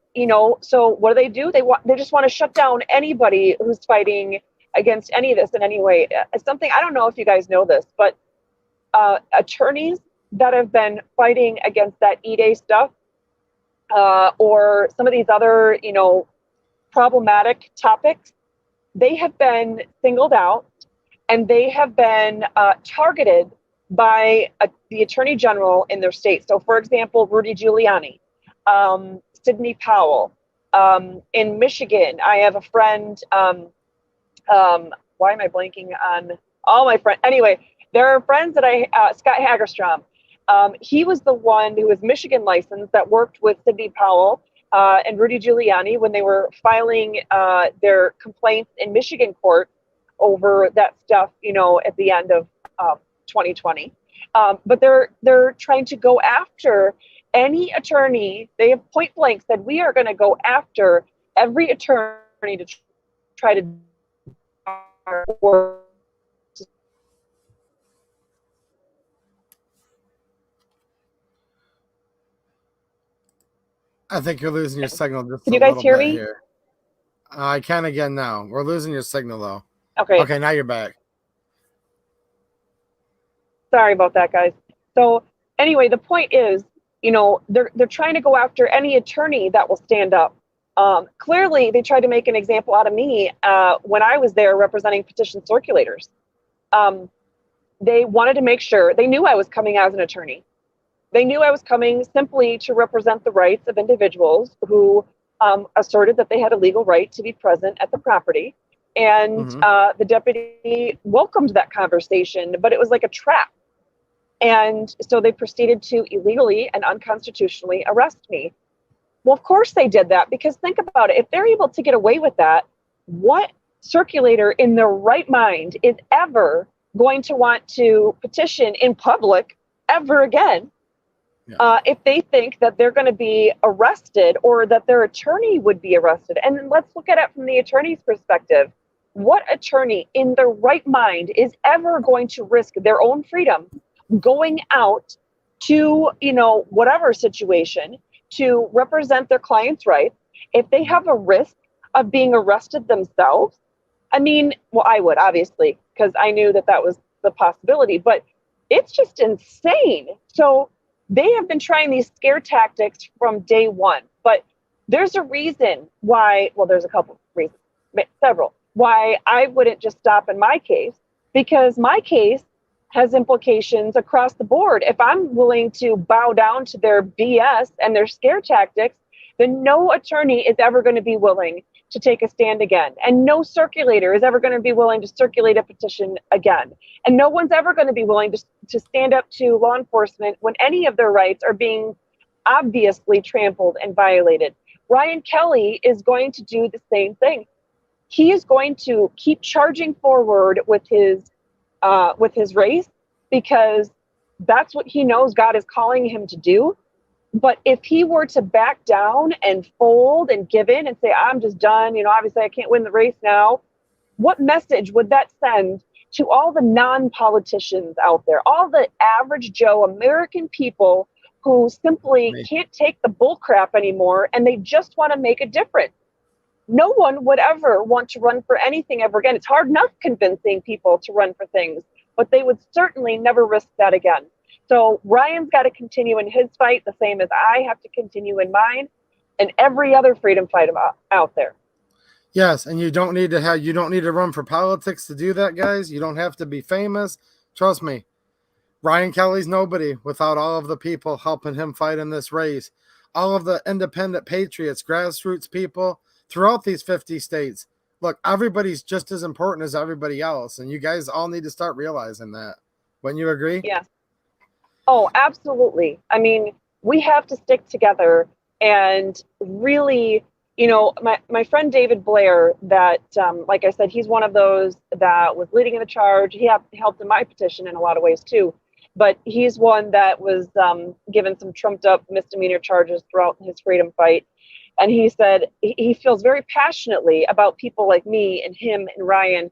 so what do? They just want to shut down anybody who's fighting against any of this in any way. It's something, I don't know if you guys know this, but attorneys that have been fighting against that E-Day stuff, or some of these other, problematic topics, they have been singled out, and they have been targeted by the attorney general in their state. So, for example, Rudy Giuliani, Sidney Powell. In Michigan, I have a friend. Why am I blanking on all my friends? Anyway, there are friends that Scott Hagerstrom. He was the one who was Michigan licensed that worked with Sidney Powell and Rudy Giuliani when they were filing their complaints in Michigan court over that stuff, at the end of 2020. But they're trying to go after any attorney. They have point blank said, we are going to go after every attorney to try to I think you're losing your signal just Can you guys hear me? Here. I can again now. We're losing your signal though. Okay, now you're back. Sorry about that, guys. So anyway, the point is, they're trying to go after any attorney that will stand up. Clearly, they tried to make an example out of me when I was there representing petition circulators. They wanted to make sure, they knew I was coming as an attorney. They knew I was coming simply to represent the rights of individuals who asserted that they had a legal right to be present at the property. And the deputy welcomed that conversation, but it was like a trap. And so they proceeded to illegally and unconstitutionally arrest me. Well, of course they did that, because think about it. If they're able to get away with that, what circulator in their right mind is ever going to want to petition in public ever again if they think that they're going to be arrested or that their attorney would be arrested? And let's look at it from the attorney's perspective. What attorney in their right mind is ever going to risk their own freedom going out to, whatever situation to represent their client's rights if they have a risk of being arrested themselves? I mean, well, I would, obviously, because I knew that was the possibility, but it's just insane. So they have been trying these scare tactics from day one, but there's a reason why, well, there's a couple reasons, several, why I wouldn't just stop in my case, because my case has implications across the board. If I'm willing to bow down to their BS and their scare tactics, then no attorney is ever going to be willing to take a stand again. And no circulator is ever going to be willing to circulate a petition again. And no one's ever going to be willing to stand up to law enforcement when any of their rights are being obviously trampled and violated. Ryan Kelley is going to do the same thing. He is going to keep charging forward with his race, because that's what he knows God is calling him to do. But if he were to back down and fold and give in and say, I'm just done, obviously I can't win the race now, what message would that send to all the non-politicians out there, all the average Joe American people who simply can't take the bull crap anymore and they just want to make a difference? No one would ever want to run for anything ever again. It's hard enough convincing people to run for things, but they would certainly never risk that again. So Ryan's got to continue in his fight the same as I have to continue in mine and every other freedom fight out there. Yes, and you don't need to run for politics to do that, guys. You don't have to be famous. Trust me. Ryan Kelley's nobody without all of the people helping him fight in this race. All of the independent patriots, grassroots people throughout these 50 states. Look, everybody's just as important as everybody else, and you guys all need to start realizing that. Wouldn't you agree? Yeah. Oh, absolutely. I mean, we have to stick together and really, my friend David Blair, that, like I said, he's one of those that was leading in the charge. He helped in my petition in a lot of ways too, but he's one that was given some trumped up misdemeanor charges throughout his freedom fight. And he said he feels very passionately about people like me and him and Ryan.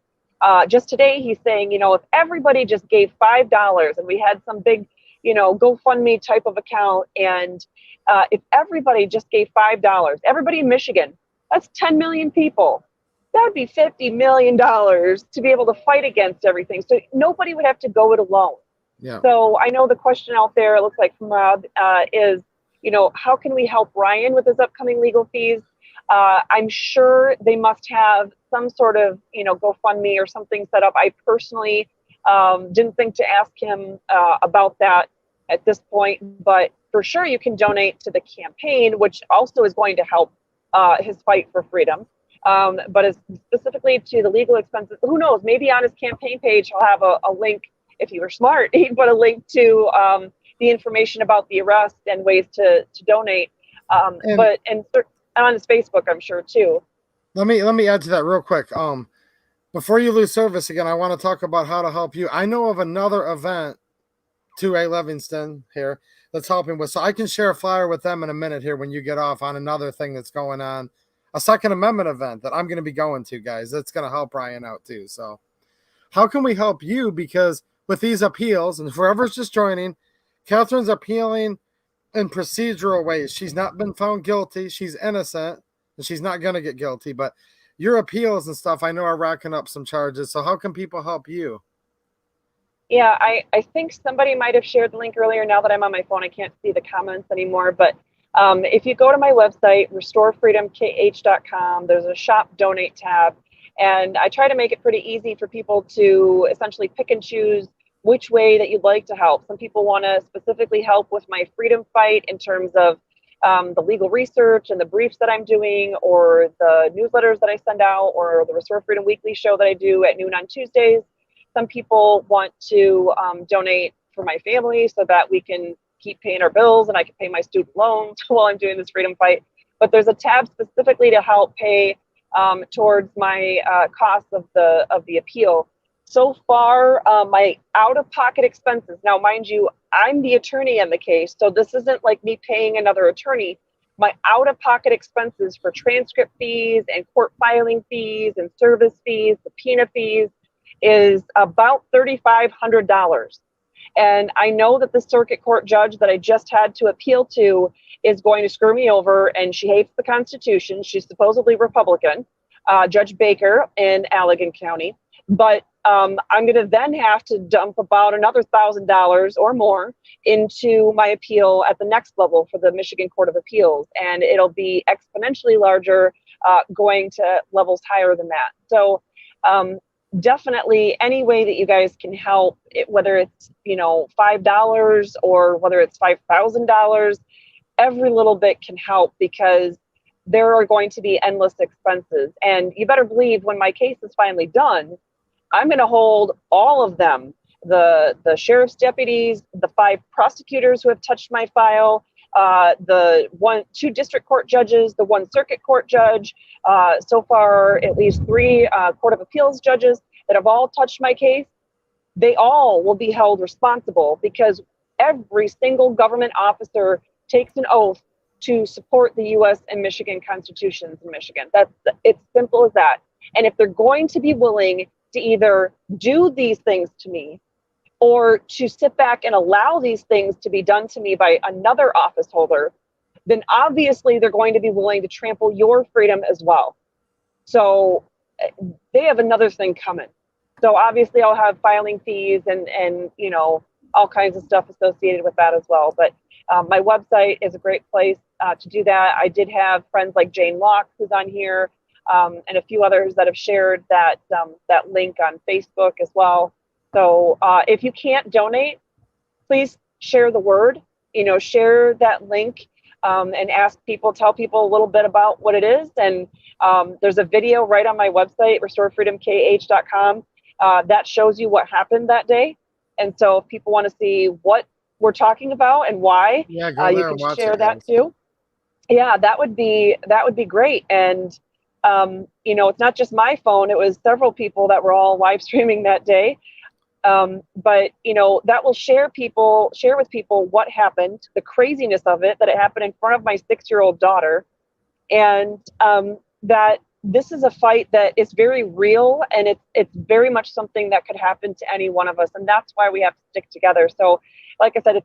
Just today, he's saying, if everybody just gave $5 and we had some big, GoFundMe type of account, and if everybody just gave $5, everybody in Michigan, that's 10 million people. That'd be $50 million to be able to fight against everything. So nobody would have to go it alone. Yeah. So I know the question out there, it looks like from Rob, is, how can we help Ryan with his upcoming legal fees? I'm sure they must have some sort of, GoFundMe or something set up. I personally didn't think to ask him about that at this point, but for sure you can donate to the campaign, which also is going to help his fight for freedom. But as specifically to the legal expenses, who knows, maybe on his campaign page, he'll have a link. If he were smart, he'd put a link to the information about the arrest and ways to donate. But on his Facebook, I'm sure too. Let me add to that real quick. Before you lose service again, I want to talk about how to help you. I know of another event, 2A Livingston here, that's helping with. So I can share a flyer with them in a minute here when you get off on another thing that's going on, a Second Amendment event that I'm going to be going to, guys. That's going to help Ryan out too. So how can we help you? Because with these appeals, and whoever's just joining, Katherine's appealing in procedural ways. She's not been found guilty. She's innocent, and she's not going to get guilty. But your appeals and stuff, I know, are racking up some charges. So how can people help you? Yeah, I think somebody might have shared the link earlier. Now that I'm on my phone, I can't see the comments anymore. But if you go to my website, restorefreedomkh.com, there's a shop donate tab. And I try to make it pretty easy for people to essentially pick and choose which way that you'd like to help. Some people want to specifically help with my freedom fight in terms of the legal research and the briefs that I'm doing, or the newsletters that I send out, or the Restore Freedom Weekly show that I do at noon on Tuesdays. Some people want to donate for my family so that we can keep paying our bills and I can pay my student loans while I'm doing this freedom fight. but there's a tab specifically to help pay towards my costs of the appeal. So far, my out-of-pocket expenses, now mind you, I'm the attorney in the case, so this isn't like me paying another attorney. My out-of-pocket expenses for transcript fees and court filing fees and service fees, subpoena fees, is about $3,500. And I know that the circuit court judge that I just had to appeal to is going to screw me over, and she hates the Constitution. She's supposedly Republican, Judge Baker in Allegan County. But I'm going to then have to dump about another $1,000 or more into my appeal at the next level for the Michigan Court of Appeals. And it'll be exponentially larger going to levels higher than that. So definitely any way that you guys can help, whether it's, $5 or whether it's $5,000, every little bit can help, because there are going to be endless expenses. And you better believe when my case is finally done, I'm going to hold all of them, the sheriff's deputies, the 5 prosecutors who have touched my file, the 2 district court judges, the 1 circuit court judge, so far at least 3 court of appeals judges that have all touched my case. They all will be held responsible, because every single government officer takes an oath to support the U.S. and Michigan constitutions in Michigan. It's simple as that. And if they're going to be willing to either do these things to me or to sit back and allow these things to be done to me by another office holder, then obviously they're going to be willing to trample your freedom as well. So they have another thing coming. So obviously I'll have filing fees and all kinds of stuff associated with that as well. But my website is a great place to do that. I did have friends like Jane Locke, who's on here, and a few others that have shared that link on Facebook as well. So if you can't donate, please share the word, share that link and tell people a little bit about what it is. And there's a video right on my website, restorefreedomkh.com, that shows you what happened that day. And so if people want to see what we're talking about and why, you can share that too. Yeah, that would be great. And it's not just my phone. It was several people that were all live streaming that day. But that will share with people what happened, the craziness of it, that it happened in front of my 6-year-old daughter. And that this is a fight that is very real, and it's very much something that could happen to any one of us. And that's why we have to stick together. So like I said,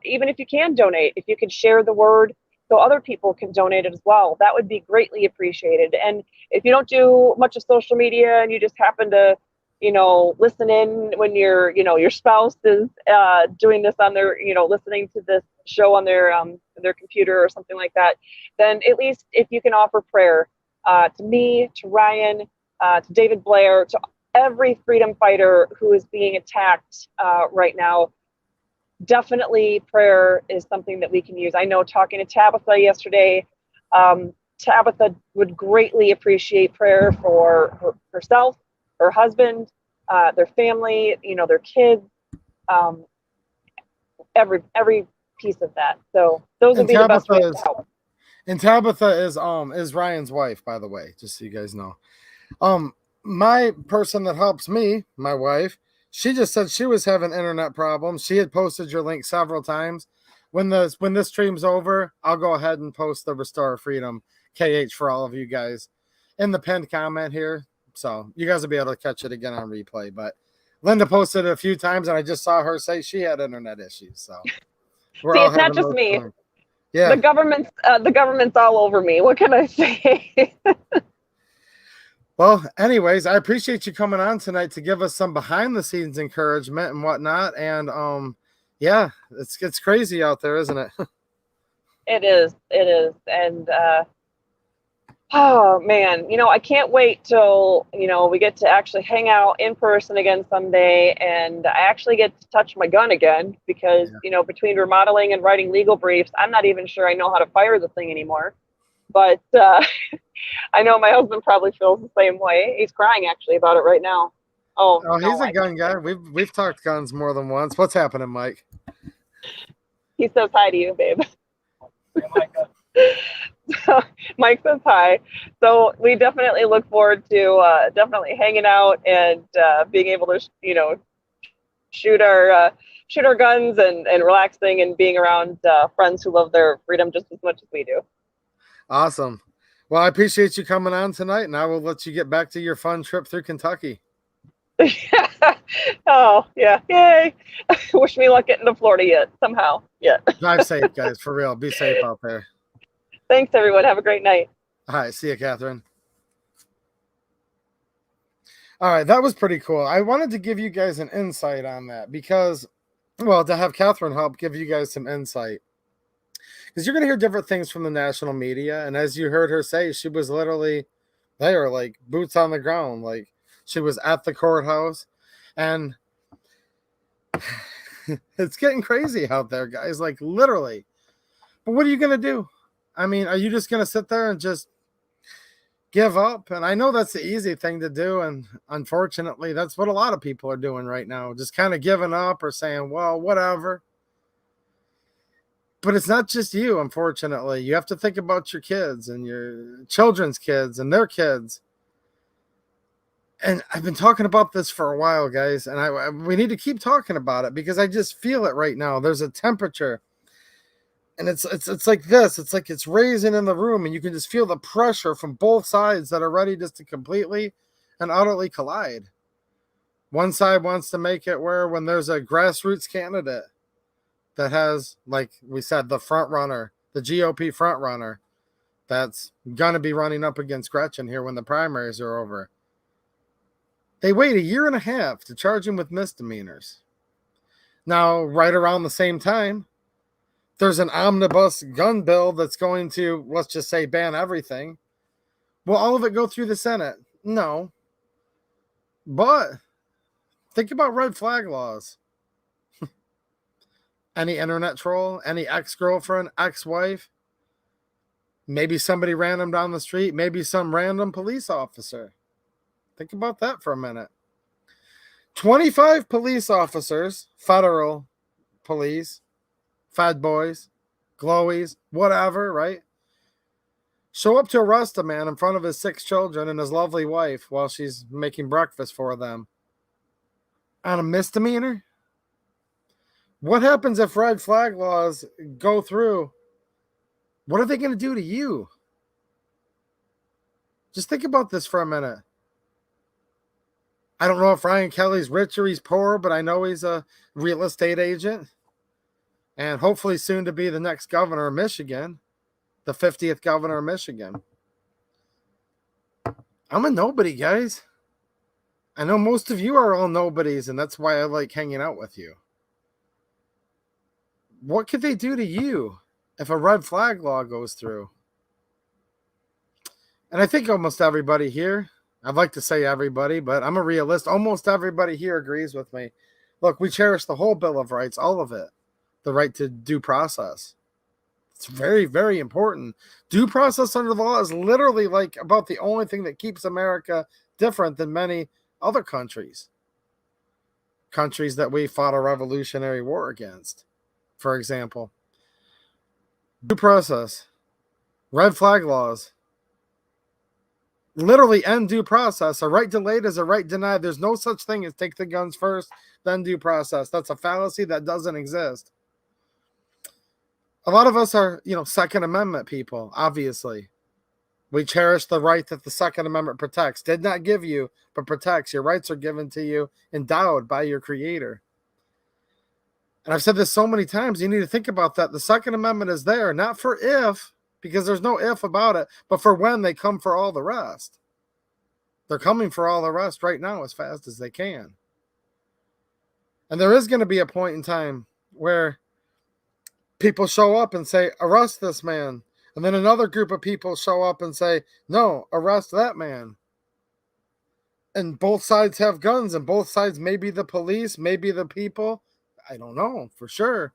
even if you can donate, if you can share the word so other people can donate it as well, that would be greatly appreciated. And if you don't do much of social media and you just happen to, listen in when your spouse is doing this on their, listening to this show on their computer or something like that, then at least if you can offer prayer to me, to Ryan, to David Blair, to every freedom fighter who is being attacked right now, definitely prayer is something that we can use. I know, talking to Tabitha yesterday, Tabitha would greatly appreciate prayer for herself, her husband, their family, their kids, every piece of that. So those would be the best ways to help. And Tabitha is Ryan's wife, by the way, just so you guys know. My person that helps me, my wife, she just said she was having internet problems. She had posted your link several times. When this stream's over, I'll go ahead and post the Restore Freedom KH for all of you guys in the pinned comment here. So you guys will be able to catch it again on replay. But Linda posted it a few times, and I just saw her say she had internet issues. So it's not just me. Fun. Yeah, the government's all over me. What can I say? Well, anyways, I appreciate you coming on tonight to give us some behind the scenes encouragement and whatnot. And yeah, it's crazy out there, isn't it? It is. And oh man, I can't wait till, we get to actually hang out in person again someday, and I actually get to touch my gun again, because, between remodeling and writing legal briefs, I'm not even sure I know how to fire the thing anymore. But I know my husband probably feels the same way. He's crying actually about it right now. Oh, he's a gun guy. We've talked guns more than once. What's happening, Mike? He says hi to you, babe. Mike says hi. So we definitely look forward to definitely hanging out and being able to, shoot our guns and relaxing and being around friends who love their freedom just as much as we do. Awesome. Well, I appreciate you coming on tonight, and I will let you get back to your fun trip through Kentucky. Oh, yeah. Yay. Wish me luck getting to Florida yet, somehow. Yeah. Drive safe, guys. For real. Be safe out there. Thanks, everyone. Have a great night. All right. See you, Catherine. All right. That was pretty cool. I wanted to give you guys an insight on that because, well, to have Catherine help give you guys some insight. Because you're going to hear different things from the national media. And as you heard her say, she was literally there, like boots on the ground. Like she was at the courthouse. And it's getting crazy out there, guys. Like literally. But what are you going to do? I mean, are you just going to sit there and just give up? And I know that's the easy thing to do. And unfortunately, that's what a lot of people are doing right now. Just kind of giving up or saying, well, whatever. But it's not just you, unfortunately. You have to think about your kids and your children's kids and their kids. And I've been talking about this for a while, guys. And we need to keep talking about it because I just feel it right now. There's a temperature. And it's like this. It's like it's raising in the room. And you can just feel the pressure from both sides that are ready just to completely and utterly collide. One side wants to make it where when there's a grassroots candidate that has, like we said, the front runner, the GOP front runner, that's going to be running up against Gretchen here when the primaries are over. They wait 1.5 years to charge him with misdemeanors. Now, right around the same time, there's an omnibus gun bill that's going to, let's just say, ban everything. Will all of it go through the Senate? No. But think about red flag laws. Any internet troll, any ex-girlfriend, ex-wife, maybe somebody random down the street, maybe some random police officer. Think about that for a minute. 25 police officers, federal police, Fed boys, glowies, whatever, right? Show up to arrest a man in front of his 6 children and his lovely wife while she's making breakfast for them. On a misdemeanor? What happens if red flag laws go through? What are they going to do to you? Just think about this for a minute. I don't know if Ryan Kelley's rich or he's poor, but I know he's a real estate agent. And hopefully soon to be the next governor of Michigan, the 50th governor of Michigan. I'm a nobody, guys. I know most of you are all nobodies, and that's why I like hanging out with you. What could they do to you if a red flag law goes through? And I think almost everybody here, I'd like to say everybody, but I'm a realist. Almost everybody here agrees with me. Look, we cherish the whole Bill of Rights, all of it. The right to due process. It's very, very important. Due process under the law is literally like about the only thing that keeps America different than many other countries. Countries that we fought a revolutionary war against. For example, due process, red flag laws, literally end due process. A right delayed is a right denied. There's no such thing as take the guns first, then due process. That's a fallacy that doesn't exist. A lot of us are, Second Amendment people, obviously. We cherish the right that the Second Amendment protects. Did not give you, but protects. Your rights are given to you, endowed by your creator. And I've said this so many times, you need to think about that. The Second Amendment is there, not for if, because there's no if about it, but for when they come for all the rest. They're coming for all the rest right now as fast as they can. And there is going to be a point in time where people show up and say, arrest this man. And then another group of people show up and say, no, arrest that man. And both sides have guns, and both sides may be the police, maybe the people. I don't know for sure.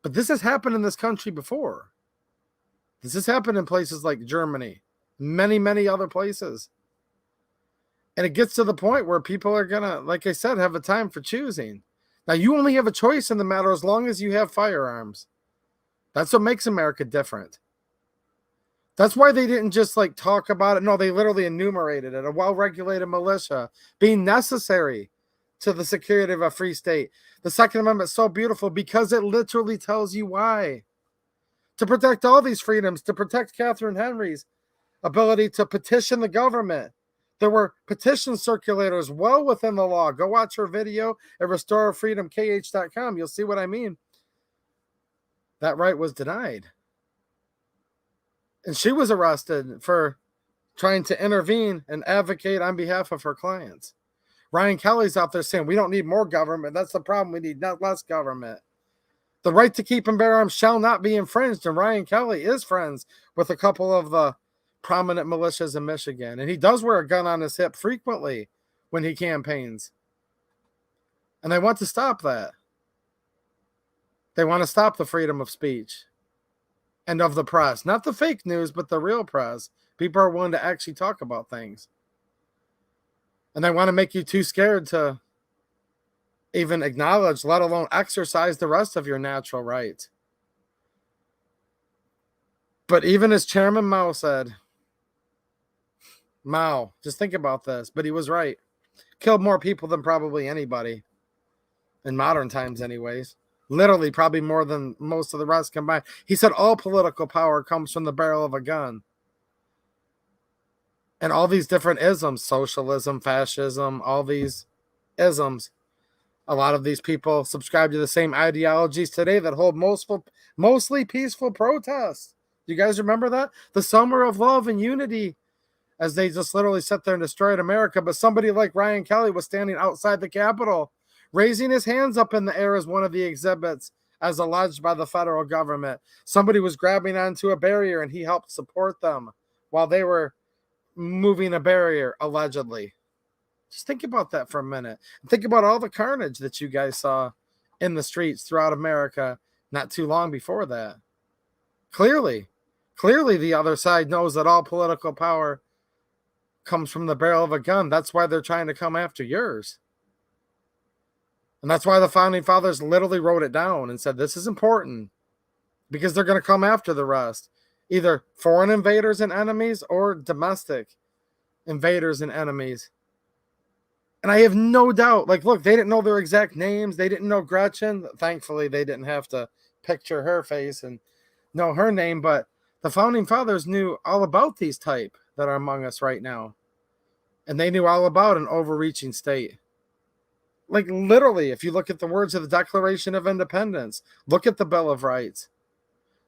But this has happened in this country before. This has happened in places like Germany, many, many other places. And it gets to the point where people are going to, like I said, have a time for choosing. Now, you only have a choice in the matter as long as you have firearms. That's what makes America different. That's why they didn't just like talk about it. No, they literally enumerated it. A well-regulated militia being necessary to the security of a free state. The Second Amendment is so beautiful because it literally tells you why. To protect all these freedoms, to protect Catherine Henry's ability to petition the government. There were petition circulators well within the law. Go watch her video at restoreourfreedomkh.com. You'll see what I mean. That right was denied. And she was arrested for trying to intervene and advocate on behalf of her clients. Ryan Kelley's out there saying, we don't need more government. That's the problem. We need not less government. The right to keep and bear arms shall not be infringed. And Ryan Kelley is friends with a couple of the prominent militias in Michigan. And he does wear a gun on his hip frequently when he campaigns. And they want to stop that. They want to stop the freedom of speech and of the press. Not the fake news, but the real press. People are willing to actually talk about things. And they want to make you too scared to even acknowledge, let alone exercise the rest of your natural rights. But even as Chairman Mao said, Mao, just think about this, but he was right. Killed more people than probably anybody in modern times anyways. Literally probably more than most of the rest combined. He said all political power comes from the barrel of a gun. And all these different isms, socialism, fascism, all these isms, a lot of these people subscribe to the same ideologies today that hold mostly peaceful protests. Do you guys remember that? The summer of love and unity, as they just literally sat there and destroyed America. But somebody like Ryan Kelley was standing outside the Capitol, raising his hands up in the air as one of the exhibits, as alleged by the federal government. Somebody was grabbing onto a barrier and he helped support them while they were moving a barrier, allegedly. Just think about that for a minute. Think about all the carnage that you guys saw in the streets throughout America not too long before that. Clearly the other side knows that all political power comes from the barrel of a gun. That's why they're trying to come after yours. And that's why the Founding Fathers literally wrote it down and said, this is important because they're going to come after the rest. Either foreign invaders and enemies or domestic invaders and enemies. And I have no doubt, like, look, they didn't know their exact names. They didn't know Gretchen. Thankfully, they didn't have to picture her face and know her name. But the Founding Fathers knew all about these type that are among us right now. And they knew all about an overreaching state. Like, literally, if you look at the words of the Declaration of Independence, look at the Bill of Rights.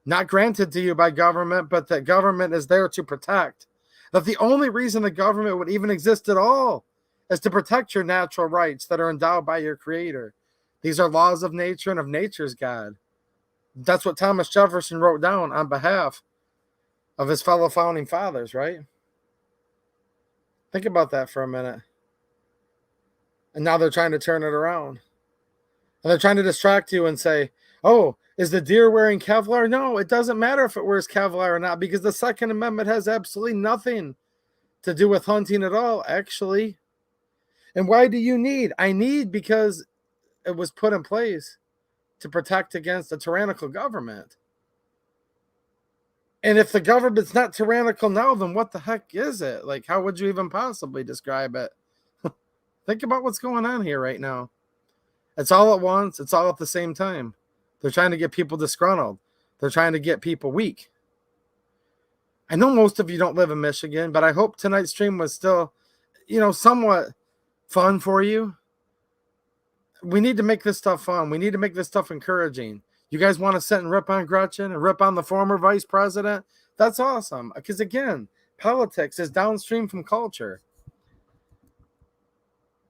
Not granted to you by government, but that government is there to protect. That the only reason the government would even exist at all is to protect your natural rights that are endowed by your Creator. These are laws of nature and of nature's God. That's what Thomas Jefferson wrote down on behalf of his fellow Founding Fathers, right? Think about that for a minute. And now they're trying to turn it around. And they're trying to distract you and say, oh, is the deer wearing Kevlar? No, it doesn't matter if it wears Kevlar or not, because the Second Amendment has absolutely nothing to do with hunting at all, actually. And why do you need? I need because it was put in place to protect against a tyrannical government. And if the government's not tyrannical now, then what the heck is it? Like, how would you even possibly describe it? Think about what's going on here right now. It's all at once. It's all at the same time. They're trying to get people disgruntled. They're trying to get people weak. I know most of you don't live in Michigan, but I hope tonight's stream was still, somewhat fun for you. We need to make this stuff fun. We need to make this stuff encouraging. You guys want to sit and rip on Gretchen and rip on the former vice president? That's awesome. Because again, politics is downstream from culture.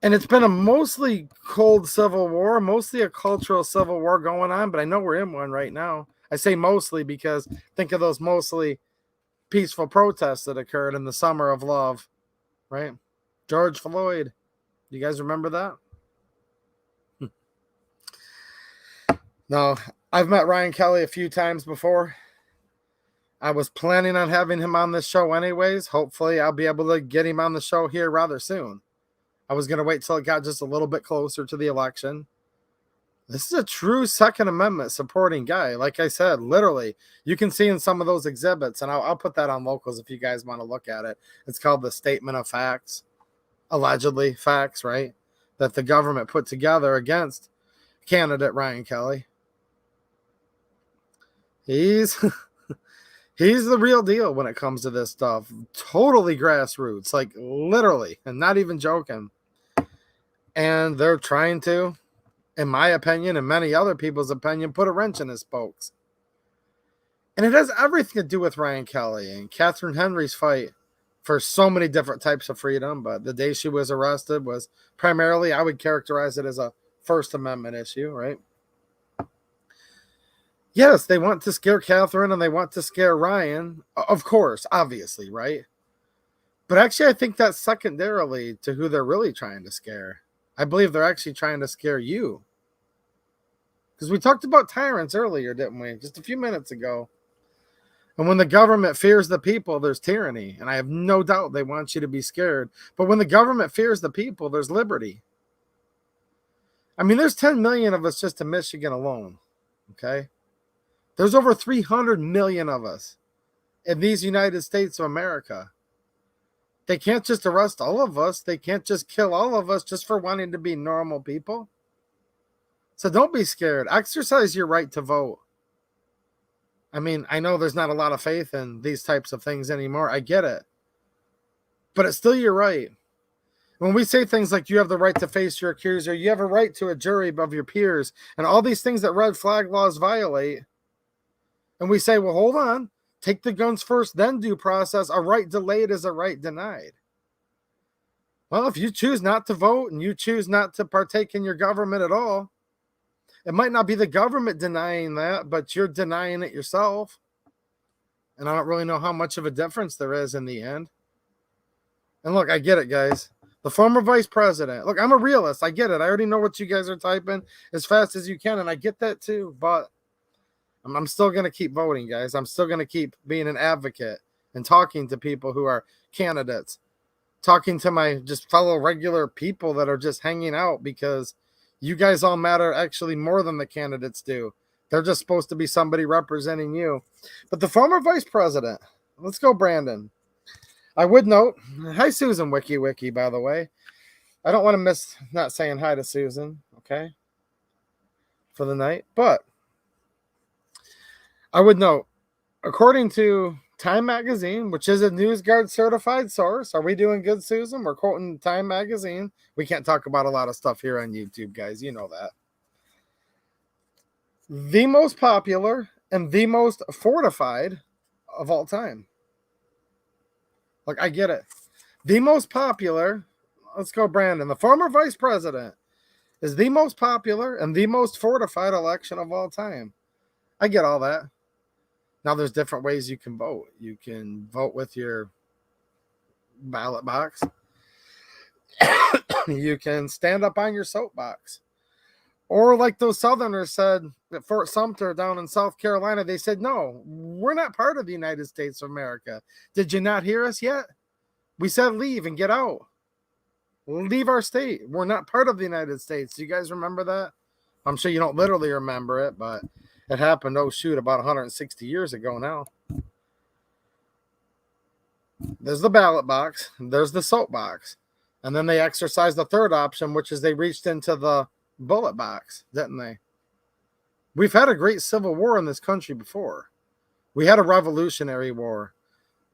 And it's been a mostly cold civil war, mostly a cultural civil war going on, but I know we're in one right now. I say mostly because think of those mostly peaceful protests that occurred in the summer of love, right? George Floyd. You guys remember that? No, I've met Ryan Kelley a few times before. I was planning on having him on this show anyways. Hopefully I'll be able to get him on the show here rather soon. I was going to wait till it got just a little bit closer to the election. This is a true Second Amendment supporting guy. Like I said, literally, you can see in some of those exhibits, and I'll put that on Locals if you guys want to look at it. It's called the Statement of Facts, allegedly facts, right? That the government put together against candidate Ryan Kelley. He's he's the real deal when it comes to this stuff. Totally grassroots, like literally, and not even joking. And they're trying to, in my opinion, and many other people's opinion, put a wrench in his spokes. And it has everything to do with Ryan Kelley and Catherine Henry's fight for so many different types of freedom. But the day she was arrested was primarily, I would characterize it as a First Amendment issue, right? Yes, they want to scare Katherine and they want to scare Ryan, of course, obviously, right? But actually, I think that's secondarily to who they're really trying to scare. I believe they're actually trying to scare you. Because we talked about tyrants earlier, didn't we? Just a few minutes ago. And when the government fears the people, there's tyranny. And I have no doubt they want you to be scared. But when the government fears the people, there's liberty. I mean, there's 10 million of us just in Michigan alone. Okay? There's over 300 million of us in these United States of America. They can't just arrest all of us. They can't just kill all of us just for wanting to be normal people. So don't be scared. Exercise your right to vote. I mean, I know there's not a lot of faith in these types of things anymore. I get it. But it's still your right. When we say things like you have the right to face your accuser, you have a right to a jury of your peers, and all these things that red flag laws violate, and we say, well, hold on. Take the guns first, then due process. A right delayed is a right denied. Well, if you choose not to vote and you choose not to partake in your government at all, it might not be the government denying that, but you're denying it yourself. And I don't really know how much of a difference there is in the end. And look, I get it, guys. The former vice president. Look, I'm a realist. I get it. I already know what you guys are typing as fast as you can, and I get that too. But I'm still going to keep voting, guys. I'm still going to keep being an advocate and talking to people who are candidates, talking to my just fellow regular people that are just hanging out, because you guys all matter actually more than the candidates do. They're just supposed to be somebody representing you. But the former vice president, let's go, Brandon. I would note, hi, Susan Wiki, by the way. I don't want to miss not saying hi to Susan, okay, for the night. But I would note, according to Time Magazine, which is a NewsGuard certified source. Are we doing good, Susan? We're quoting Time Magazine. We can't talk about a lot of stuff here on YouTube, guys. You know that. The most popular and the most fortified of all time. Look, I get it. The most popular, let's go, Brandon. The former vice president is the most popular and the most fortified election of all time. I get all that. Now, there's different ways you can vote. You can vote with your ballot box. You can stand up on your soapbox. Or like those Southerners said at Fort Sumter down in South Carolina, they said, no, we're not part of the United States of America. Did you not hear us yet? We said leave and get out. Leave our state. We're not part of the United States. Do you guys remember that? I'm sure you don't literally remember it, but it happened, about 160 years ago now. There's the ballot box. There's the soapbox. And then they exercised the third option, which is they reached into the bullet box, didn't they? We've had a great civil war in this country before. We had a revolutionary war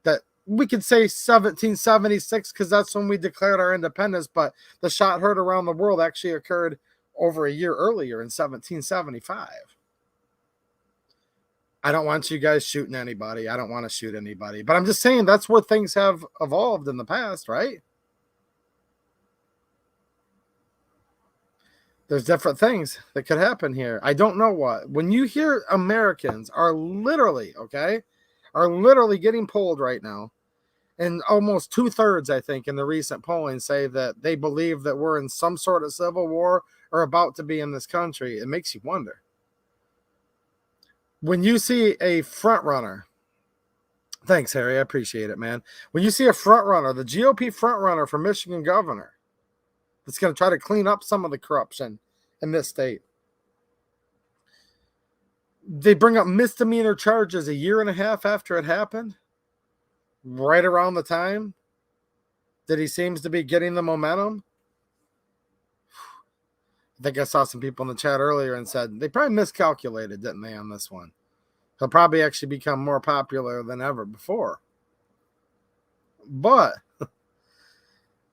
that we could say 1776 because that's when we declared our independence, but the shot heard around the world actually occurred over a year earlier in 1775. I don't want you guys shooting anybody. I don't want to shoot anybody. But I'm just saying that's where things have evolved in the past, right? There's different things that could happen here. I don't know what. When you hear Americans are literally getting polled right now, and almost 2/3, I think, in the recent polling say that they believe that we're in some sort of civil war or about to be in this country, it makes you wonder. When you see a frontrunner, thanks, Harry, I appreciate it, man. When you see a frontrunner, the GOP frontrunner for Michigan governor, that's going to try to clean up some of the corruption in this state, They bring up misdemeanor charges a year and a half after it happened, right around the time that he seems to be getting the momentum. I think I saw some people in the chat earlier and said they probably miscalculated, didn't they, on this one? He'll probably actually become more popular than ever before. But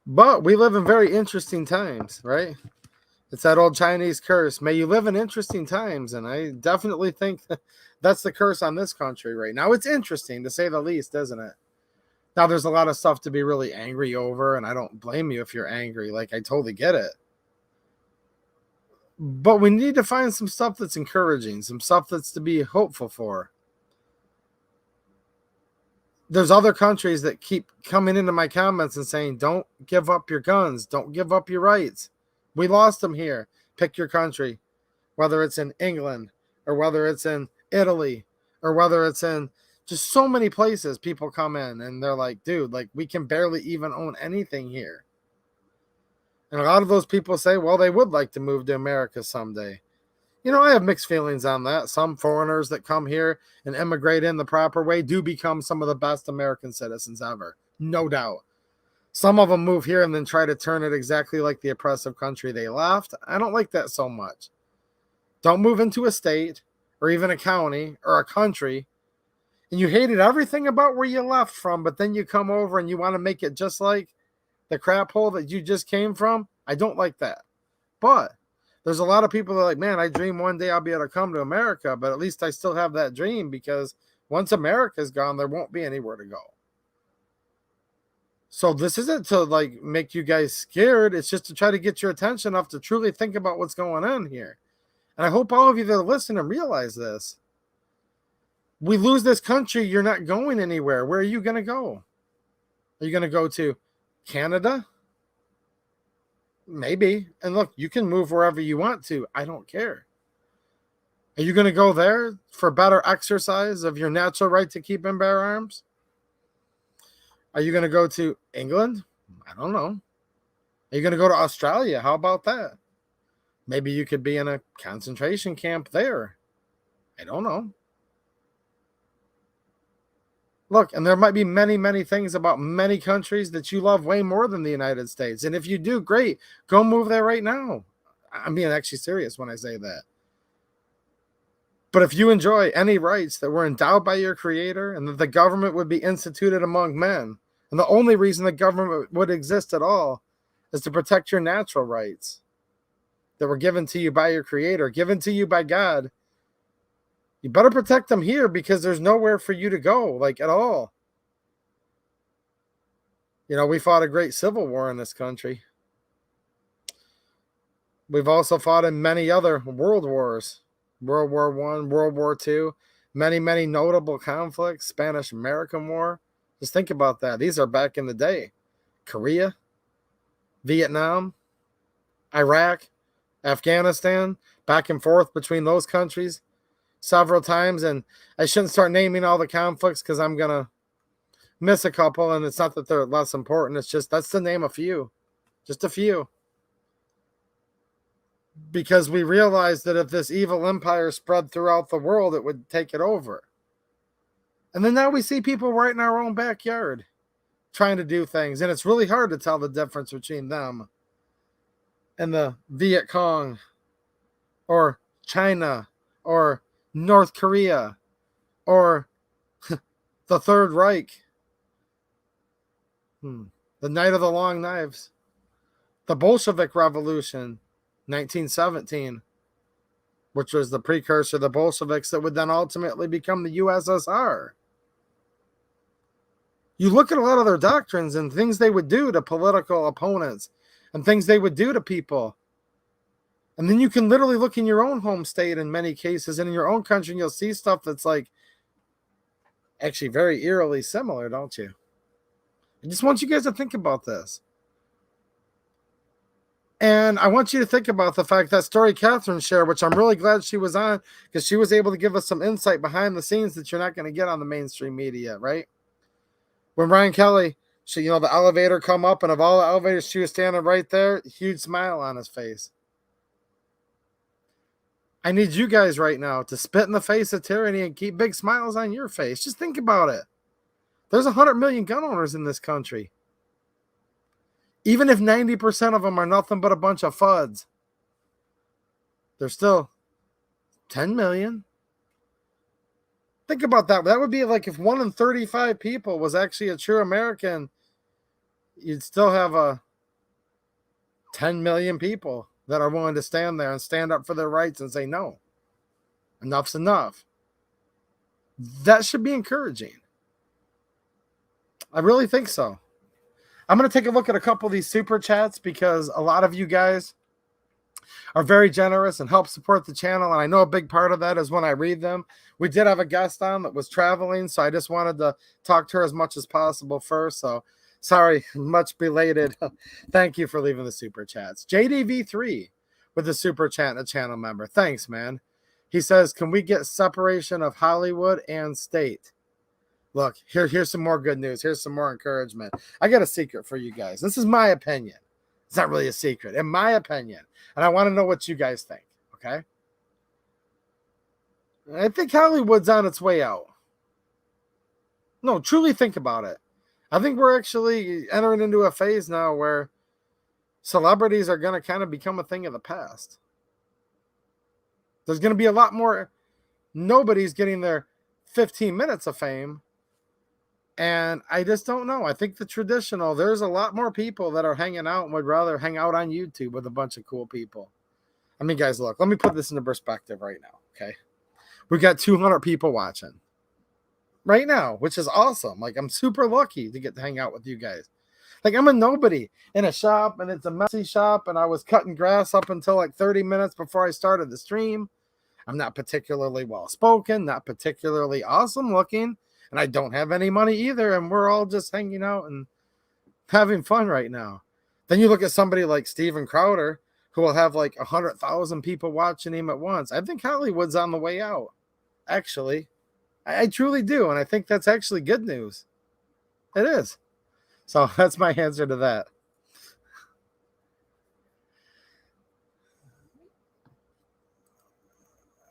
we live in very interesting times, right? It's that old Chinese curse. May you live in interesting times. And I definitely think that's the curse on this country right now. It's interesting, to say the least, isn't it? Now, there's a lot of stuff to be really angry over, and I don't blame you if you're angry. Like, I totally get it. But we need to find some stuff that's encouraging, some stuff that's to be hopeful for. There's other countries that keep coming into my comments and saying, don't give up your guns. Don't give up your rights. We lost them here. Pick your country, whether it's in England or whether it's in Italy or whether it's in just so many places. People come in and they're like, dude, like, we can barely even own anything here. And a lot of those people say, well, they would like to move to America someday. You know, I have mixed feelings on that. Some foreigners that come here and immigrate in the proper way do become some of the best American citizens ever. No doubt. Some of them move here and then try to turn it exactly like the oppressive country they left. I don't like that so much. Don't move into a state or even a county or a country and you hated everything about where you left from, but then you come over and you want to make it just like the crap hole that you just came from. I don't like that. But there's a lot of people that are like, man, I dream one day I'll be able to come to America, but at least I still have that dream, because once America's gone, there won't be anywhere to go. So this isn't to like make you guys scared. It's just to try to get your attention enough to truly think about what's going on here. And I hope all of you that are listening realize this. We lose this country, you're not going anywhere. Where are you going to go? Are you going to go to Canada? Maybe. And look, you can move wherever you want to. I don't care. Are you going to go there for better exercise of your natural right to keep and bear arms? Are you going to go to England? I don't know. Are you going to go to Australia? How about that? Maybe you could be in a concentration camp there. I don't know. Look, and there might be many, many things about many countries that you love way more than the United States. And if you do, great. Go move there right now. I'm being actually serious when I say that. But if you enjoy any rights that were endowed by your creator and that the government would be instituted among men, and the only reason the government would exist at all is to protect your natural rights that were given to you by your creator, given to you by God, you better protect them here, because there's nowhere for you to go, like, at all. You know, we fought a great civil war in this country. We've also fought in many other world wars. World War I, World War II, many, many notable conflicts, Spanish-American War. Just think about that. These are back in the day. Korea, Vietnam, Iraq, Afghanistan, back and forth between those countries several times. And I shouldn't start naming all the conflicts because I'm going to miss a couple. And it's not that they're less important. It's just, that's to name a few. Just a few. Because we realized that if this evil empire spread throughout the world, it would take it over. And then now we see people right in our own backyard trying to do things. And it's really hard to tell the difference between them and the Viet Cong or China or North Korea or the Third Reich, the Night of the Long Knives, the Bolshevik Revolution, 1917, which was the precursor to the Bolsheviks that would then ultimately become the USSR. You look at a lot of their doctrines and things they would do to political opponents and things they would do to people. And then you can literally look in your own home state in many cases and in your own country, and you'll see stuff that's like actually very eerily similar, don't you? I just want you guys to think about this. And I want you to think about the fact that story Katherine shared, which I'm really glad she was on, because she was able to give us some insight behind the scenes that you're not going to get on the mainstream media, right? When Ryan Kelley, the elevator come up, and of all the elevators, she was standing right there, huge smile on his face. I need you guys right now to spit in the face of tyranny and keep big smiles on your face. Just think about it. There's 100 million gun owners in this country. Even if 90% of them are nothing but a bunch of FUDs, there's still 10 million. Think about that. That would be like if 1 in 35 people was actually a true American, you'd still have a 10 million people that are willing to stand there and stand up for their rights and say, no, enough's enough. That should be encouraging. I really think so. I'm going to take a look at a couple of these super chats because a lot of you guys are very generous and help support the channel. And I know a big part of that is when I read them. We did have a guest on that was traveling, so I just wanted to talk to her as much as possible first. So sorry, much belated. Thank you for leaving the super chats. JDV3 with the super chat and a channel member. Thanks, man. He says, can we get separation of Hollywood and state? Look, here's some more good news. Here's some more encouragement. I got a secret for you guys. This is my opinion. It's not really a secret. In my opinion. And I want to know what you guys think. Okay? I think Hollywood's on its way out. No, truly think about it. I think we're actually entering into a phase now where celebrities are going to kind of become a thing of the past. There's going to be a lot more. Nobody's getting their 15 minutes of fame. And I just don't know. I think the traditional, there's a lot more people that are hanging out and would rather hang out on YouTube with a bunch of cool people. I mean, guys, look, let me put this into perspective right now, okay? We've got 200 people watching right now, which is awesome. Like, I'm super lucky to get to hang out with you guys. Like, I'm a nobody in a shop, and it's a messy shop, and I was cutting grass up until like 30 minutes before I started the stream. I'm not particularly well-spoken, not particularly awesome looking, and I don't have any money either, and we're all just hanging out and having fun right now. Then you look at somebody like Steven Crowder, who will have like 100,000 people watching him at once. I think Hollywood's on the way out, actually. I truly do, and I think that's actually good news. It is. So that's my answer to that.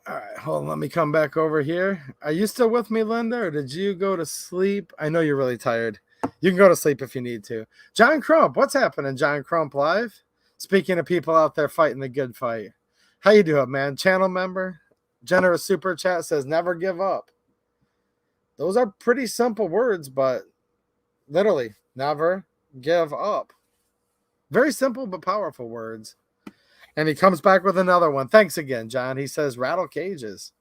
All right, hold on. Let me come back over here. Are you still with me, Linda, or did you go to sleep? I know you're really tired. You can go to sleep if you need to. John Crump, what's happening, John Crump Live? Speaking of people out there fighting the good fight. How you doing, man? Channel member, generous super chat says, never give up. Those are pretty simple words, but literally, never give up. Very simple but powerful words. And he comes back with another one. Thanks again, John. He says, rattle cages.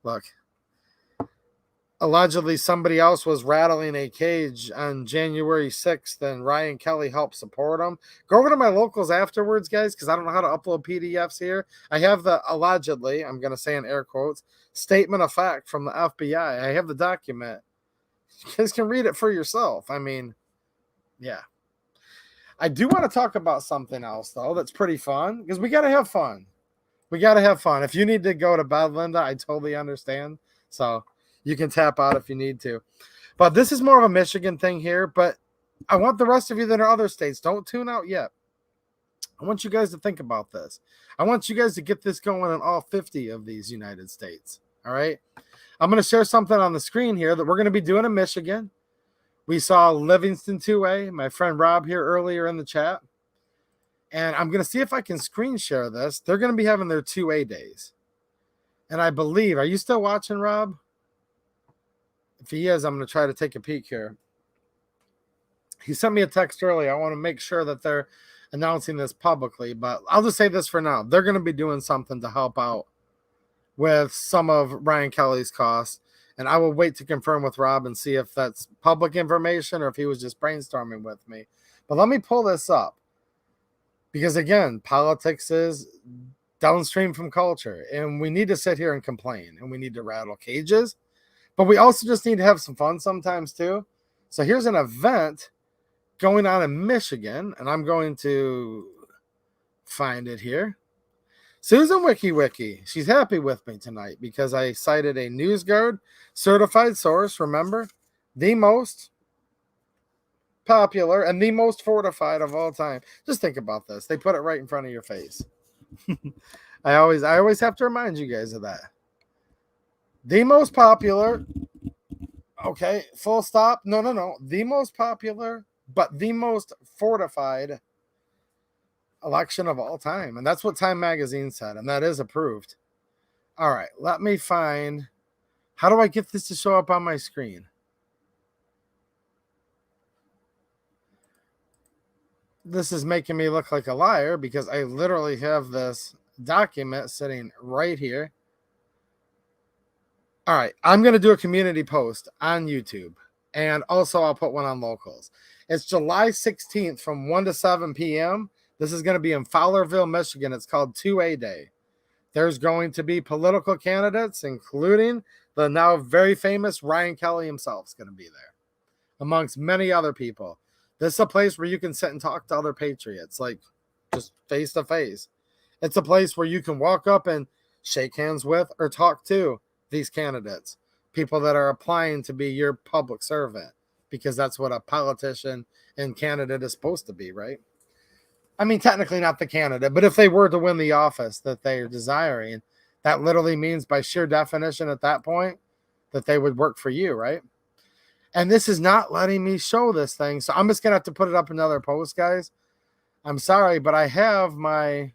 Look, allegedly somebody else was rattling a cage on January 6th, and Ryan Kelley helped support him. Go over to my locals afterwards, guys, because I don't know how to upload PDFs here. I have the allegedly, I'm going to say in air quotes, statement of fact from the FBI. I have the document. You guys can read it for yourself. I mean, yeah. I do want to talk about something else, though, that's pretty fun, because we got to have fun. We got to have fun. If you need to go to bed, Linda, I totally understand. So you can tap out if you need to. But this is more of a Michigan thing here, but I want the rest of you that are other states, don't tune out yet. I want you guys to think about this. I want you guys to get this going in all 50 of these United States. All right? I'm going to share something on the screen here that we're going to be doing in Michigan. We saw Livingston 2A, my friend Rob here earlier in the chat. And I'm going to see if I can screen share this. They're going to be having their 2A days. And I believe, are you still watching, Rob? If he is, I'm going to try to take a peek here. He sent me a text earlier. I want to make sure that they're announcing this publicly. But I'll just say this for now. They're going to be doing something to help out with some of Ryan Kelley's costs. And I will wait to confirm with Rob and see if that's public information or if he was just brainstorming with me. But let me pull this up. Because, again, politics is downstream from culture. And we need to sit here and complain. And we need to rattle cages. But we also just need to have some fun sometimes, too. So here's an event going on in Michigan. And I'm going to find it here. Susan Wiki. She's happy with me tonight because I cited a NewsGuard certified source. Remember, the most popular and the most fortified of all time. Just think about this. They put it right in front of your face. I always have to remind you guys of that. The most popular, okay, full stop. No. The most popular, but the most fortified election of all time. And that's what Time Magazine said, and that is approved. All right, let me find, how do I get this to show up on my screen? This is making me look like a liar because I literally have this document sitting right here. All right, I'm going to do a community post on YouTube, and also I'll put one on locals. It's July 16th from 1 to 7 p.m. This is going to be in Fowlerville, Michigan. It's called 2A Day. There's going to be political candidates, including the now very famous Ryan Kelley himself is going to be there, amongst many other people. This is a place where you can sit and talk to other patriots, like just face to face. It's a place where you can walk up and shake hands with or talk to these candidates, people that are applying to be your public servant, because that's what a politician and candidate is supposed to be, right? I mean, technically not the candidate, but if they were to win the office that they are desiring, that literally means by sheer definition at that point that they would work for you, right? And this is not letting me show this thing, so I'm just going to have to put it up another post, guys. I'm sorry, but I have my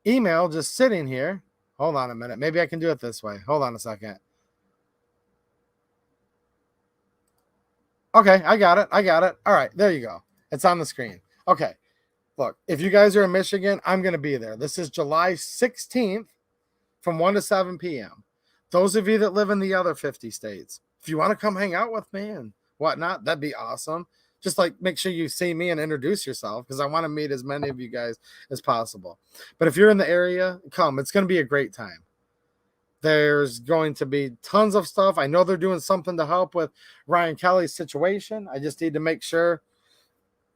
email just sitting here. Hold on a minute. Maybe I can do it this way. Hold on a second. Okay, I got it. All right, there you go. It's on the screen. Okay, look, if you guys are in Michigan, I'm going to be there. This is July 16th from 1 to 7 p.m. Those of you that live in the other 50 states, if you want to come hang out with me and whatnot, that'd be awesome. Just like make sure you see me and introduce yourself, because I want to meet as many of you guys as possible. But if you're in the area, come. It's going to be a great time. There's going to be tons of stuff. I know they're doing something to help with Ryan Kelley's situation. I just need to make sure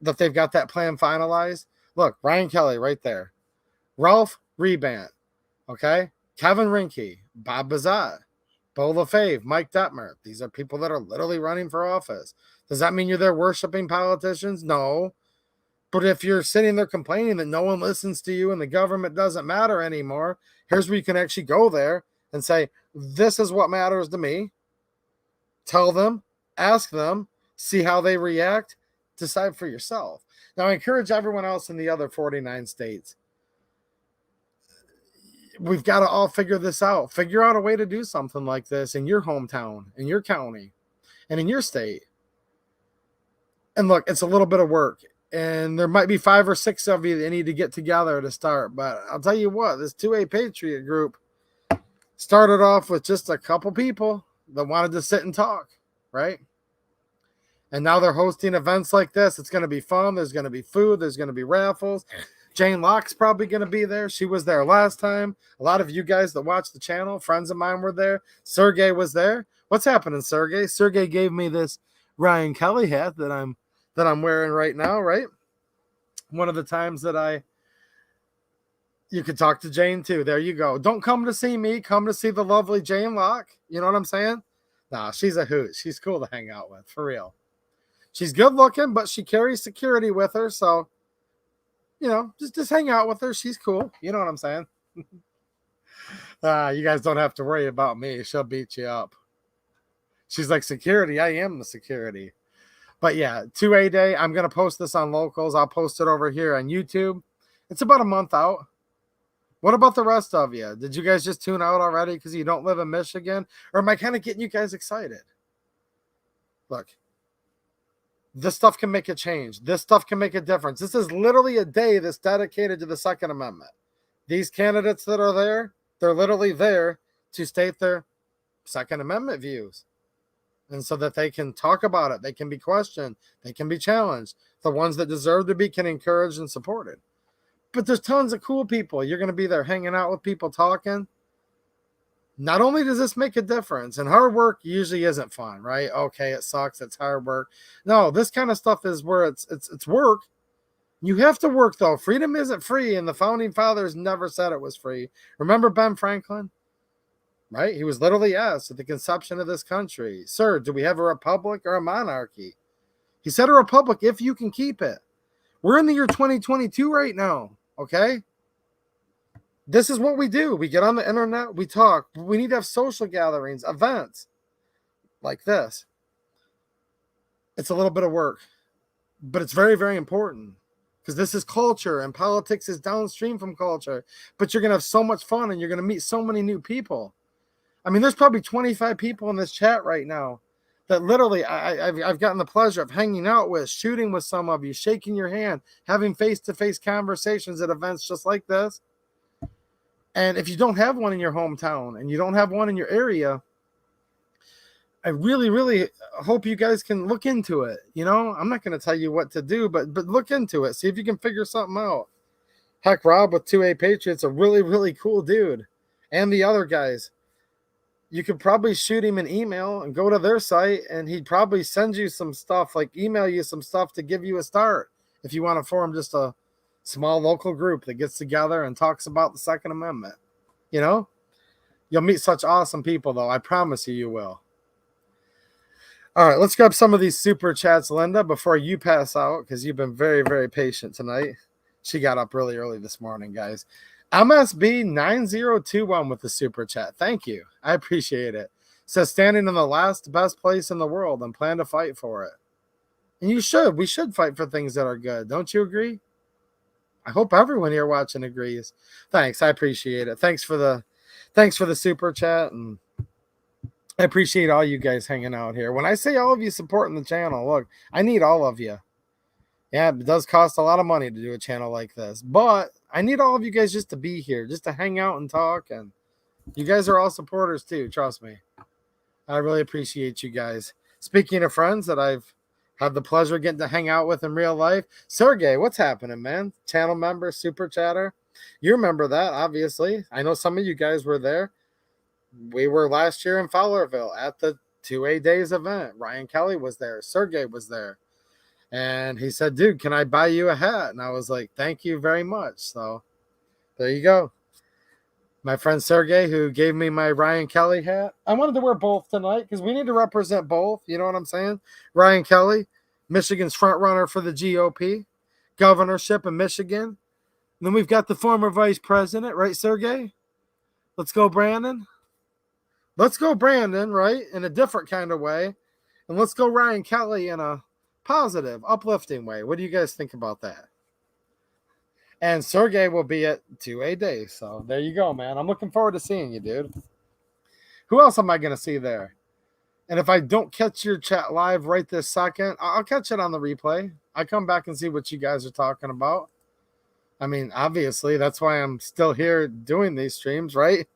that they've got that plan finalized. Look, Ryan Kelley right there. Ralph Rebant, okay? Kevin Rinke, Bob Bazat, Bo LaFave, Mike Detmer. These are people that are literally running for office. Does that mean you're there worshiping politicians? No. But if you're sitting there complaining that no one listens to you and the government doesn't matter anymore, here's where you can actually go there and say, this is what matters to me. Tell them, ask them, see how they react, decide for yourself. Now, I encourage everyone else in the other 49 states. We've got to all figure this out. Figure out a way to do something like this in your hometown, in your county, and in your state. And look, it's a little bit of work. And there might be 5 or 6 of you that need to get together to start. But I'll tell you what, this 2A Patriot group started off with just a couple people that wanted to sit and talk, right? And now they're hosting events like this. It's going to be fun. There's going to be food. There's going to be raffles. Jane Locke's probably going to be there. She was there last time. A lot of you guys that watch the channel, friends of mine were there. Sergey was there. What's happening, Sergey? Sergey gave me this Ryan Kelley hat that I'm wearing right now, right? One of the times that you could talk to Jane too. There you go. Don't come to see me. Come to see the lovely Jane Locke. You know what I'm saying? Nah, she's a hoot. She's cool to hang out with, for real. She's good looking, but she carries security with her. So, you know, just hang out with her. She's cool. You know what I'm saying? You guys don't have to worry about me. She'll beat you up. She's like, security. I am the security. But yeah, 2A Day. I'm going to post this on locals. I'll post it over here on YouTube. It's about a month out. What about the rest of you? Did you guys just tune out already because you don't live in Michigan? Or am I kind of getting you guys excited? Look, this stuff can make a change. This stuff can make a difference. This is literally a day that's dedicated to the Second Amendment. These candidates that are there, they're literally there to state their Second Amendment views. And so that they can talk about it. They can be questioned. They can be challenged. The ones that deserve to be can encourage and support it. But there's tons of cool people. You're going to be there hanging out with people talking. Not only does this make a difference, and hard work usually isn't fun, right? Okay, it sucks. It's hard work. No, this kind of stuff is where it's work. You have to work, though. Freedom isn't free, and the Founding Fathers never said it was free. Remember Ben Franklin? Right? He was literally asked at the conception of this country, sir, do we have a republic or a monarchy? He said a republic if you can keep it. We're in the year 2022 right now, okay? This is what we do. We get on the internet, we talk. We need to have social gatherings, events like this. It's a little bit of work, but it's very, very important because this is culture and politics is downstream from culture. But you're going to have so much fun and you're going to meet so many new people. I mean, there's probably 25 people in this chat right now that literally I've gotten the pleasure of hanging out with, shooting with some of you, shaking your hand, having face-to-face conversations at events just like this. And if you don't have one in your hometown and you don't have one in your area, I really, really hope you guys can look into it. You know, I'm not going to tell you what to do, but look into it. See if you can figure something out. Heck, Rob with 2A Patriots, a really, really cool dude. And the other guys. You could probably shoot him an email and go to their site, and he'd probably send you some stuff, like email you some stuff to give you a start if you want to form just a small local group that gets together and talks about the Second Amendment. You know, you'll meet such awesome people, though. I promise you, you will. All right, let's grab some of these super chats, Linda, before you pass out, because you've been very, very patient tonight. She got up really early this morning, guys. MSB9021 with the super chat. Thank you. I appreciate it. Says standing in the last best place in the world and plan to fight for it. And you should. We should fight for things that are good. Don't you agree? I hope everyone here watching agrees. Thanks. I appreciate it. Thanks for the super chat, and I appreciate all you guys hanging out here. When I say all of you supporting the channel, look, I need all of you. Yeah, it does cost a lot of money to do a channel like this, but I need all of you guys just to be here, just to hang out and talk. And you guys are all supporters too. Trust me. I really appreciate you guys. Speaking of friends that I've had the pleasure of getting to hang out with in real life, Sergey, what's happening, man? Channel member, super chatter. You remember that, obviously. I know some of you guys were there. We were last year in Fowlerville at the 2A Days event. Ryan Kelley was there. Sergey was there. And he said, dude, can I buy you a hat? And I was like, thank you very much. So there you go. My friend Sergey, who gave me my Ryan Kelley hat. I wanted to wear both tonight because we need to represent both. You know what I'm saying? Ryan Kelley, Michigan's front runner for the GOP, governorship in Michigan. And then we've got the former vice president, right, Sergey? Let's go, Brandon. Let's go, Brandon, right? In a different kind of way. And let's go, Ryan Kelley, in a positive, uplifting way. What do you guys think about that? And Sergey will be at 2A Days. So there you go, man. I'm looking forward to seeing you, dude. Who else am I going to see there? And if I don't catch your chat live right this second, I'll catch it on the replay. I come back and see what you guys are talking about. I mean, obviously, that's why I'm still here doing these streams, right?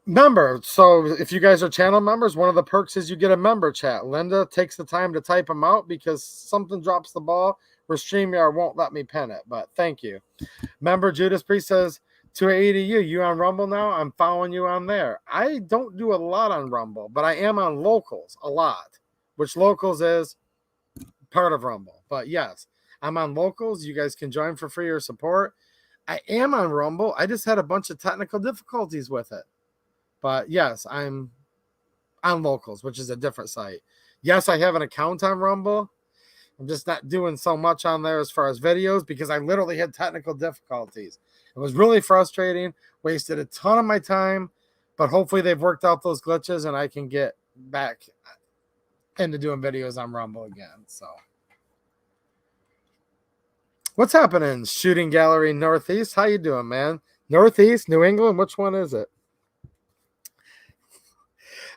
Member. So if you guys are channel members, one of the perks is you get a member chat. Linda takes the time to type them out because something drops the ball where StreamYard won't let me pen it. But thank you. Member Judas Priest says, 280 you on Rumble now? I'm following you on there. I don't do a lot on Rumble, but I am on Locals a lot, which Locals is part of Rumble. But yes, I'm on Locals. You guys can join for free or support. I am on Rumble. I just had a bunch of technical difficulties with it. But yes, I'm on Locals, which is a different site. Yes, I have an account on Rumble. I'm just not doing so much on there as far as videos because I literally had technical difficulties. It was really frustrating, wasted a ton of my time, but hopefully they've worked out those glitches and I can get back into doing videos on Rumble again. So what's happening, Shooting Gallery Northeast? How you doing, man? Northeast, New England, which one is it?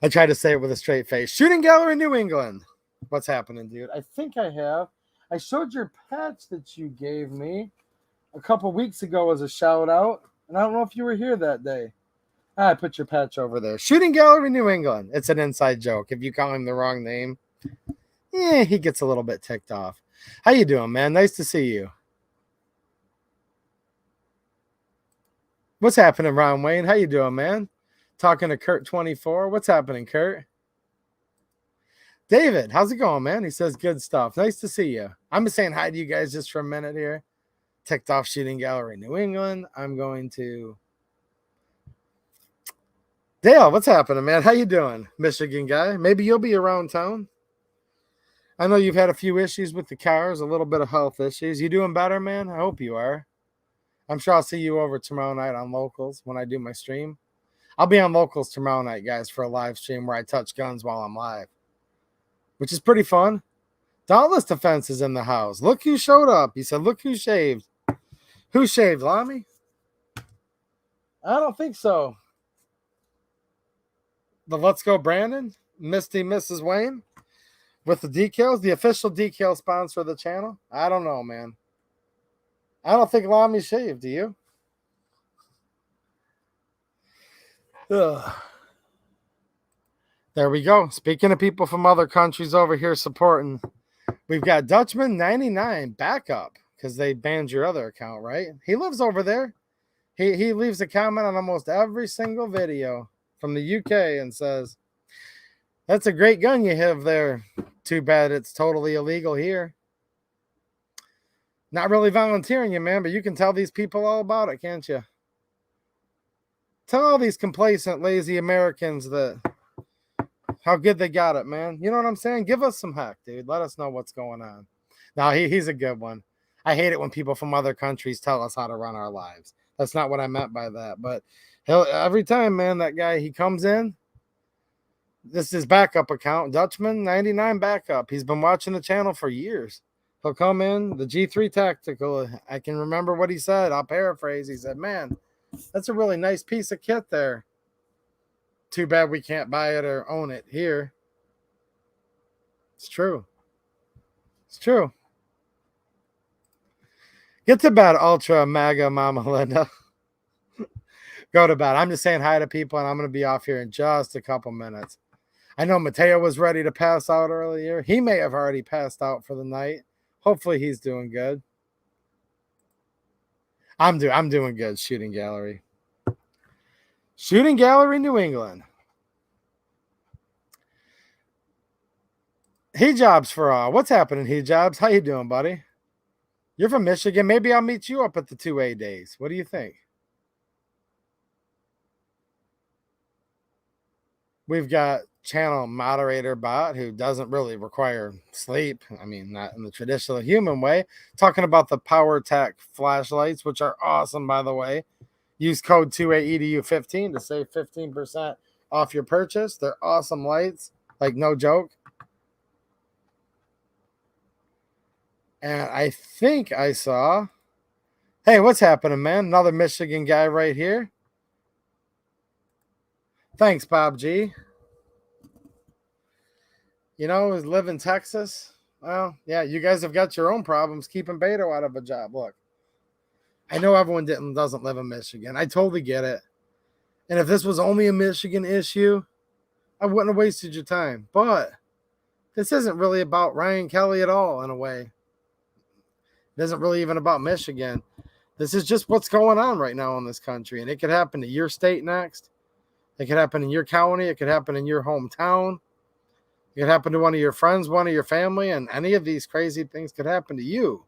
I try to say it with a straight face. Shooting Gallery, New England. What's happening, dude? I think I have. I showed your patch that you gave me a couple weeks ago as a shout out, and I don't know if you were here that day. I put your patch over there. Shooting Gallery, New England. It's an inside joke. If you call him the wrong name, he gets a little bit ticked off. How you doing, man? Nice to see you. What's happening, Ron Wayne? How you doing, man? Talking to Kurt24. What's happening, Kurt? David, how's it going, man? He says good stuff. Nice to see you. I'm just saying hi to you guys just for a minute here. Ticked off Shooting Gallery, New England. I'm going to... Dale, what's happening, man? How you doing, Michigan guy? Maybe you'll be around town. I know you've had a few issues with the cars, a little bit of health issues. You doing better, man? I hope you are. I'm sure I'll see you over tomorrow night on Locals when I do my stream. I'll be on Locals tomorrow night, guys, for a live stream where I touch guns while I'm live, which is pretty fun. Dauntless Defense is in the house. Look who showed up. He said, look who shaved. Who shaved, Lamy? I don't think so. The Let's Go Brandon, Misty Mrs. Wayne, with the decals, the official decal sponsor of the channel. I don't know, man. I don't think Lamy shaved. Do you? Ugh. There we go. Speaking of people from other countries over here supporting, we've got Dutchman 99 backup because they banned your other account, right? He lives over there. He leaves a comment on almost every single video from the UK and says, that's a great gun you have there. Too bad it's totally illegal here. Not really volunteering you, man, but you can tell these people all about it, can't you? Tell all these complacent, lazy Americans that how good they got it, man. You know what I'm saying? Give us some heck, dude. Let us know what's going on. No, he's a good one. I hate it when people from other countries tell us how to run our lives. That's not what I meant by that. But every time, man, that guy, he comes in, this is his backup account, Dutchman 99 backup. He's been watching the channel for years. He'll come in, the G3 Tactical. I can remember what he said. I'll paraphrase. He said, man, that's a really nice piece of kit there. Too bad we can't buy it or own it here. It's true. It's true. Get to bed, Ultra MAGA Mama Linda. Go to bed. I'm just saying hi to people, and I'm going to be off here in just a couple minutes. I know Mateo was ready to pass out earlier. He may have already passed out for the night. Hopefully he's doing good. I'm doing good, Shooting Gallery. Shooting Gallery, New England. Hijabs for all. What's happening, Hijabs? How you doing, buddy? You're from Michigan. Maybe I'll meet you up at the 2A days. What do you think? We've got channel moderator bot who doesn't really require sleep. I mean, not in the traditional human way. Talking about the PowerTech flashlights, which are awesome, by the way. Use code 2AEDU15 to save 15% off your purchase. They're awesome lights. Like, no joke. And I think I saw, hey, what's happening, man? Another Michigan guy right here. Thanks, Bob G. You know, live in Texas. Well, yeah, you guys have got your own problems keeping Beto out of a job. Look, I know everyone doesn't live in Michigan. I totally get it. And if this was only a Michigan issue, I wouldn't have wasted your time. But this isn't really about Ryan Kelley at all, in a way. It isn't really even about Michigan. This is just what's going on right now in this country. And it could happen to your state next. It could happen in your county. It could happen in your hometown. It could happen to one of your friends, one of your family, and any of these crazy things could happen to you.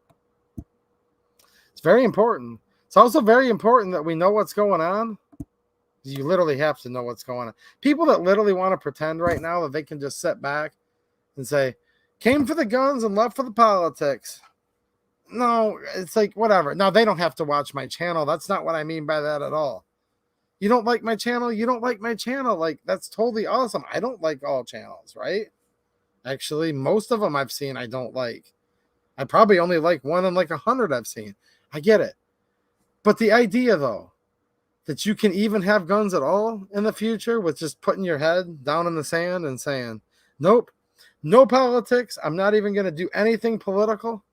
It's very important. It's also very important that we know what's going on. You literally have to know what's going on. People that literally want to pretend right now that they can just sit back and say, came for the guns and left for the politics. No, it's like, whatever. Now, they don't have to watch my channel. That's not what I mean by that at all. You don't like my channel? You don't like my channel. Like, that's totally awesome. I don't like all channels, right? Actually, most of them I've seen I don't like. I probably only like one in like 100 I've seen. I get it. But the idea, though, that you can even have guns at all in the future with just putting your head down in the sand and saying, nope, no politics. I'm not even going to do anything political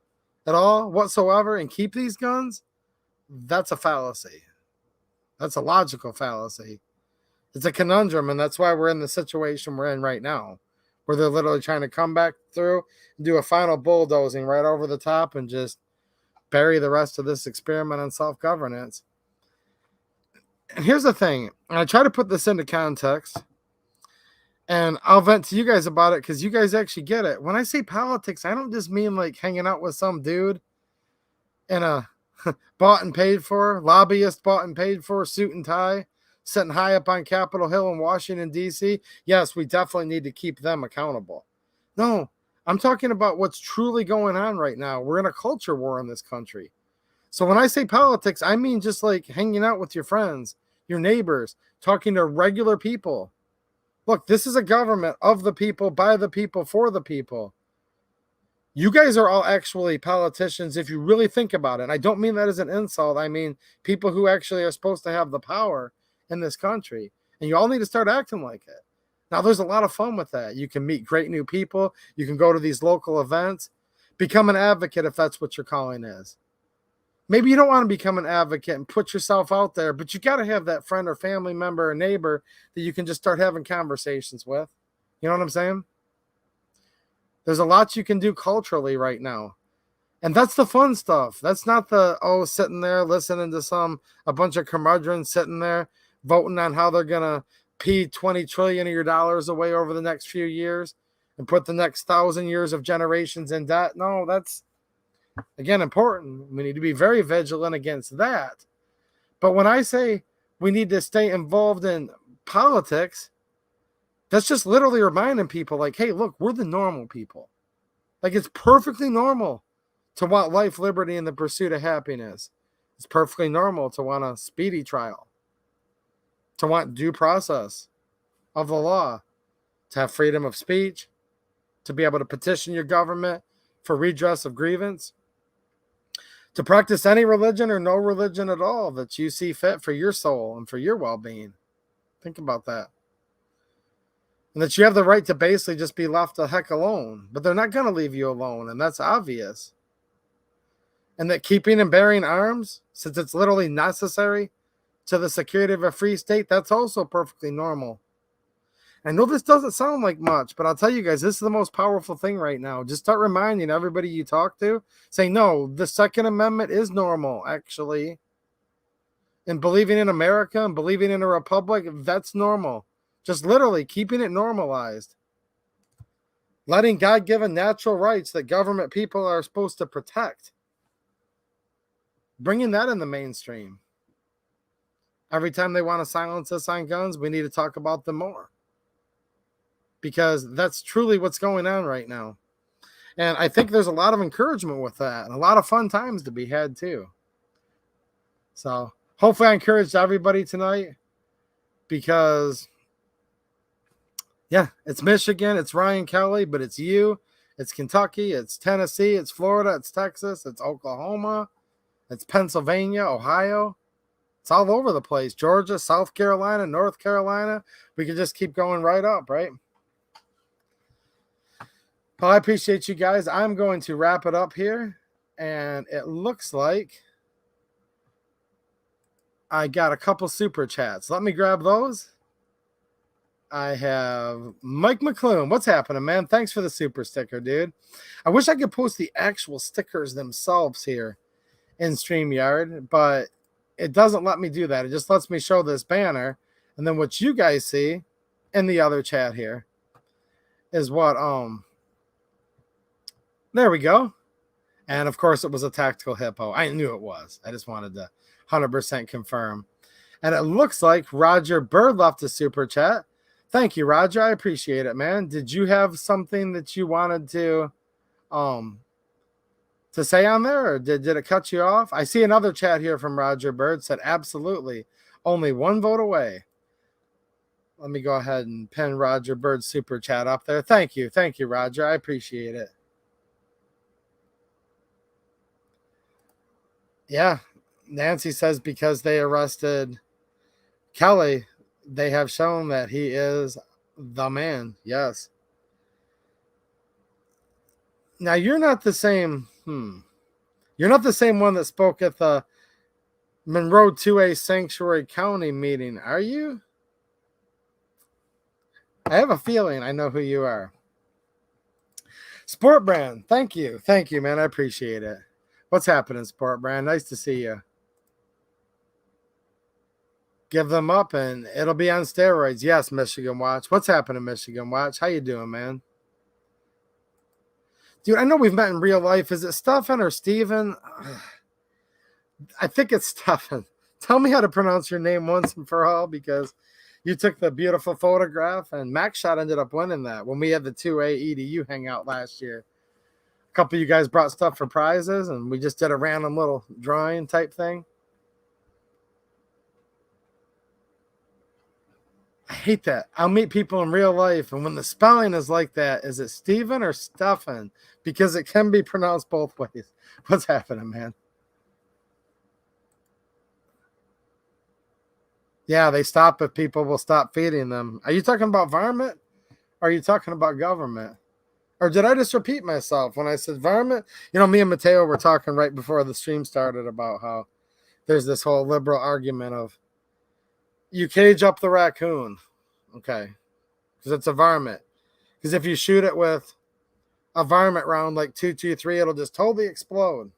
at all whatsoever and keep these guns, that's a fallacy. That's a logical fallacy. It's a conundrum, and that's why we're in the situation we're in right now, where they're literally trying to come back through and do a final bulldozing right over the top and just bury the rest of this experiment on self-governance. And here's the thing, and I try to put this into context, and I'll vent to you guys about it because you guys actually get it. When I say politics, I don't just mean like hanging out with some dude in a bought and paid for, lobbyist bought and paid for, suit and tie, sitting high up on Capitol Hill in Washington, D.C. Yes, we definitely need to keep them accountable. No, I'm talking about what's truly going on right now. We're in a culture war in this country. So when I say politics, I mean just like hanging out with your friends, your neighbors, talking to regular people. Look, this is a government of the people, by the people, for the people. You guys are all actually politicians if you really think about it. And I don't mean that as an insult. I mean people who actually are supposed to have the power in this country. And you all need to start acting like it. Now, there's a lot of fun with that. You can meet great new people. You can go to these local events. Become an advocate if that's what your calling is. Maybe you don't want to become an advocate and put yourself out there, but you got to have that friend or family member or neighbor that you can just start having conversations with. You know what I'm saying? There's a lot you can do culturally right now. And that's the fun stuff. That's not the, sitting there listening to a bunch of curmudgeons sitting there voting on how they're going to pee 20 trillion of your dollars away over the next few years and put the next 1,000 years of generations in debt. No, that's, again, important. We need to be very vigilant against that. But when I say we need to stay involved in politics, that's just literally reminding people like, hey, look, we're the normal people. Like, it's perfectly normal to want life, liberty, and the pursuit of happiness. It's perfectly normal to want a speedy trial, to want due process of the law, to have freedom of speech, to be able to petition your government for redress of grievance, to practice any religion or no religion at all that you see fit for your soul and for your well-being. Think about that. And that you have the right to basically just be left the heck alone. But they're not going to leave you alone, and that's obvious. And that keeping and bearing arms, since it's literally necessary to the security of a free state, that's also perfectly normal. I know this doesn't sound like much, but I'll tell you guys, this is the most powerful thing right now. Just start reminding everybody you talk to, say, no, the Second Amendment is normal, actually. And believing in America and believing in a republic, that's normal. Just literally keeping it normalized. Letting God-given natural rights that government people are supposed to protect. Bringing that in the mainstream. Every time they want to silence us on guns, we need to talk about them more. Because that's truly what's going on right now. And I think there's a lot of encouragement with that and a lot of fun times to be had too. So hopefully I encouraged everybody tonight because, yeah, it's Michigan, it's Ryan Kelley, but it's you, it's Kentucky, it's Tennessee, it's Florida, it's Texas, it's Oklahoma, it's Pennsylvania, Ohio. It's all over the place. Georgia, South Carolina, North Carolina. We can just keep going right up, right? Well, I appreciate you guys. I'm going to wrap it up here. And it looks like I got a couple super chats. Let me grab those. I have Mike McClune. What's happening, man? Thanks for the super sticker, dude. I wish I could post the actual stickers themselves here in StreamYard, but it doesn't let me do that. It just lets me show this banner. And then what you guys see in the other chat here is what, there we go. And of course it was a tactical hippo. I knew it was. I just wanted to 100% confirm. And it looks like Roger Bird left a super chat. Thank you, Roger. I appreciate it, man. Did you have something that you wanted to say on there, or did it cut you off? I see another chat here from Roger Bird said, absolutely. Only one vote away. Let me go ahead and pin Roger Bird's super chat up there. Thank you. Thank you, Roger. I appreciate it. Yeah. Nancy says because they arrested Kelley, they have shown that he is the man. Yes. Now, you're not the same. You're not the same one that spoke at the Monroe 2A Sanctuary County meeting, are you? I have a feeling I know who you are. Sport Brand, thank you. Thank you, man. I appreciate it. What's happening, Sport Brand? Nice to see you. Give them up and it'll be on steroids. Yes, Michigan Watch. What's happening, Michigan Watch? How you doing, man? Dude, I know we've met in real life. Is it Stefan or Steven? I think it's Stefan. Tell me how to pronounce your name once and for all, because You took the beautiful photograph, and MacShot ended up winning that when we had the 2A EDU hangout last year. A couple of you guys brought stuff for prizes, and we just did a random little drawing type thing. I hate that. I'll meet people in real life, and when the spelling is like that, is it Stephen or Stefan? Because it can be pronounced both ways. What's happening, man? Yeah, they stop if people will stop feeding them. Are you talking about varmint? Or are you talking about government? Or did I just repeat myself when I said varmint? You know, me and Mateo were talking right before the stream started about how there's this whole liberal argument of you cage up the raccoon, okay, because it's a varmint. Because if you shoot it with a varmint round like 223, it'll just totally explode.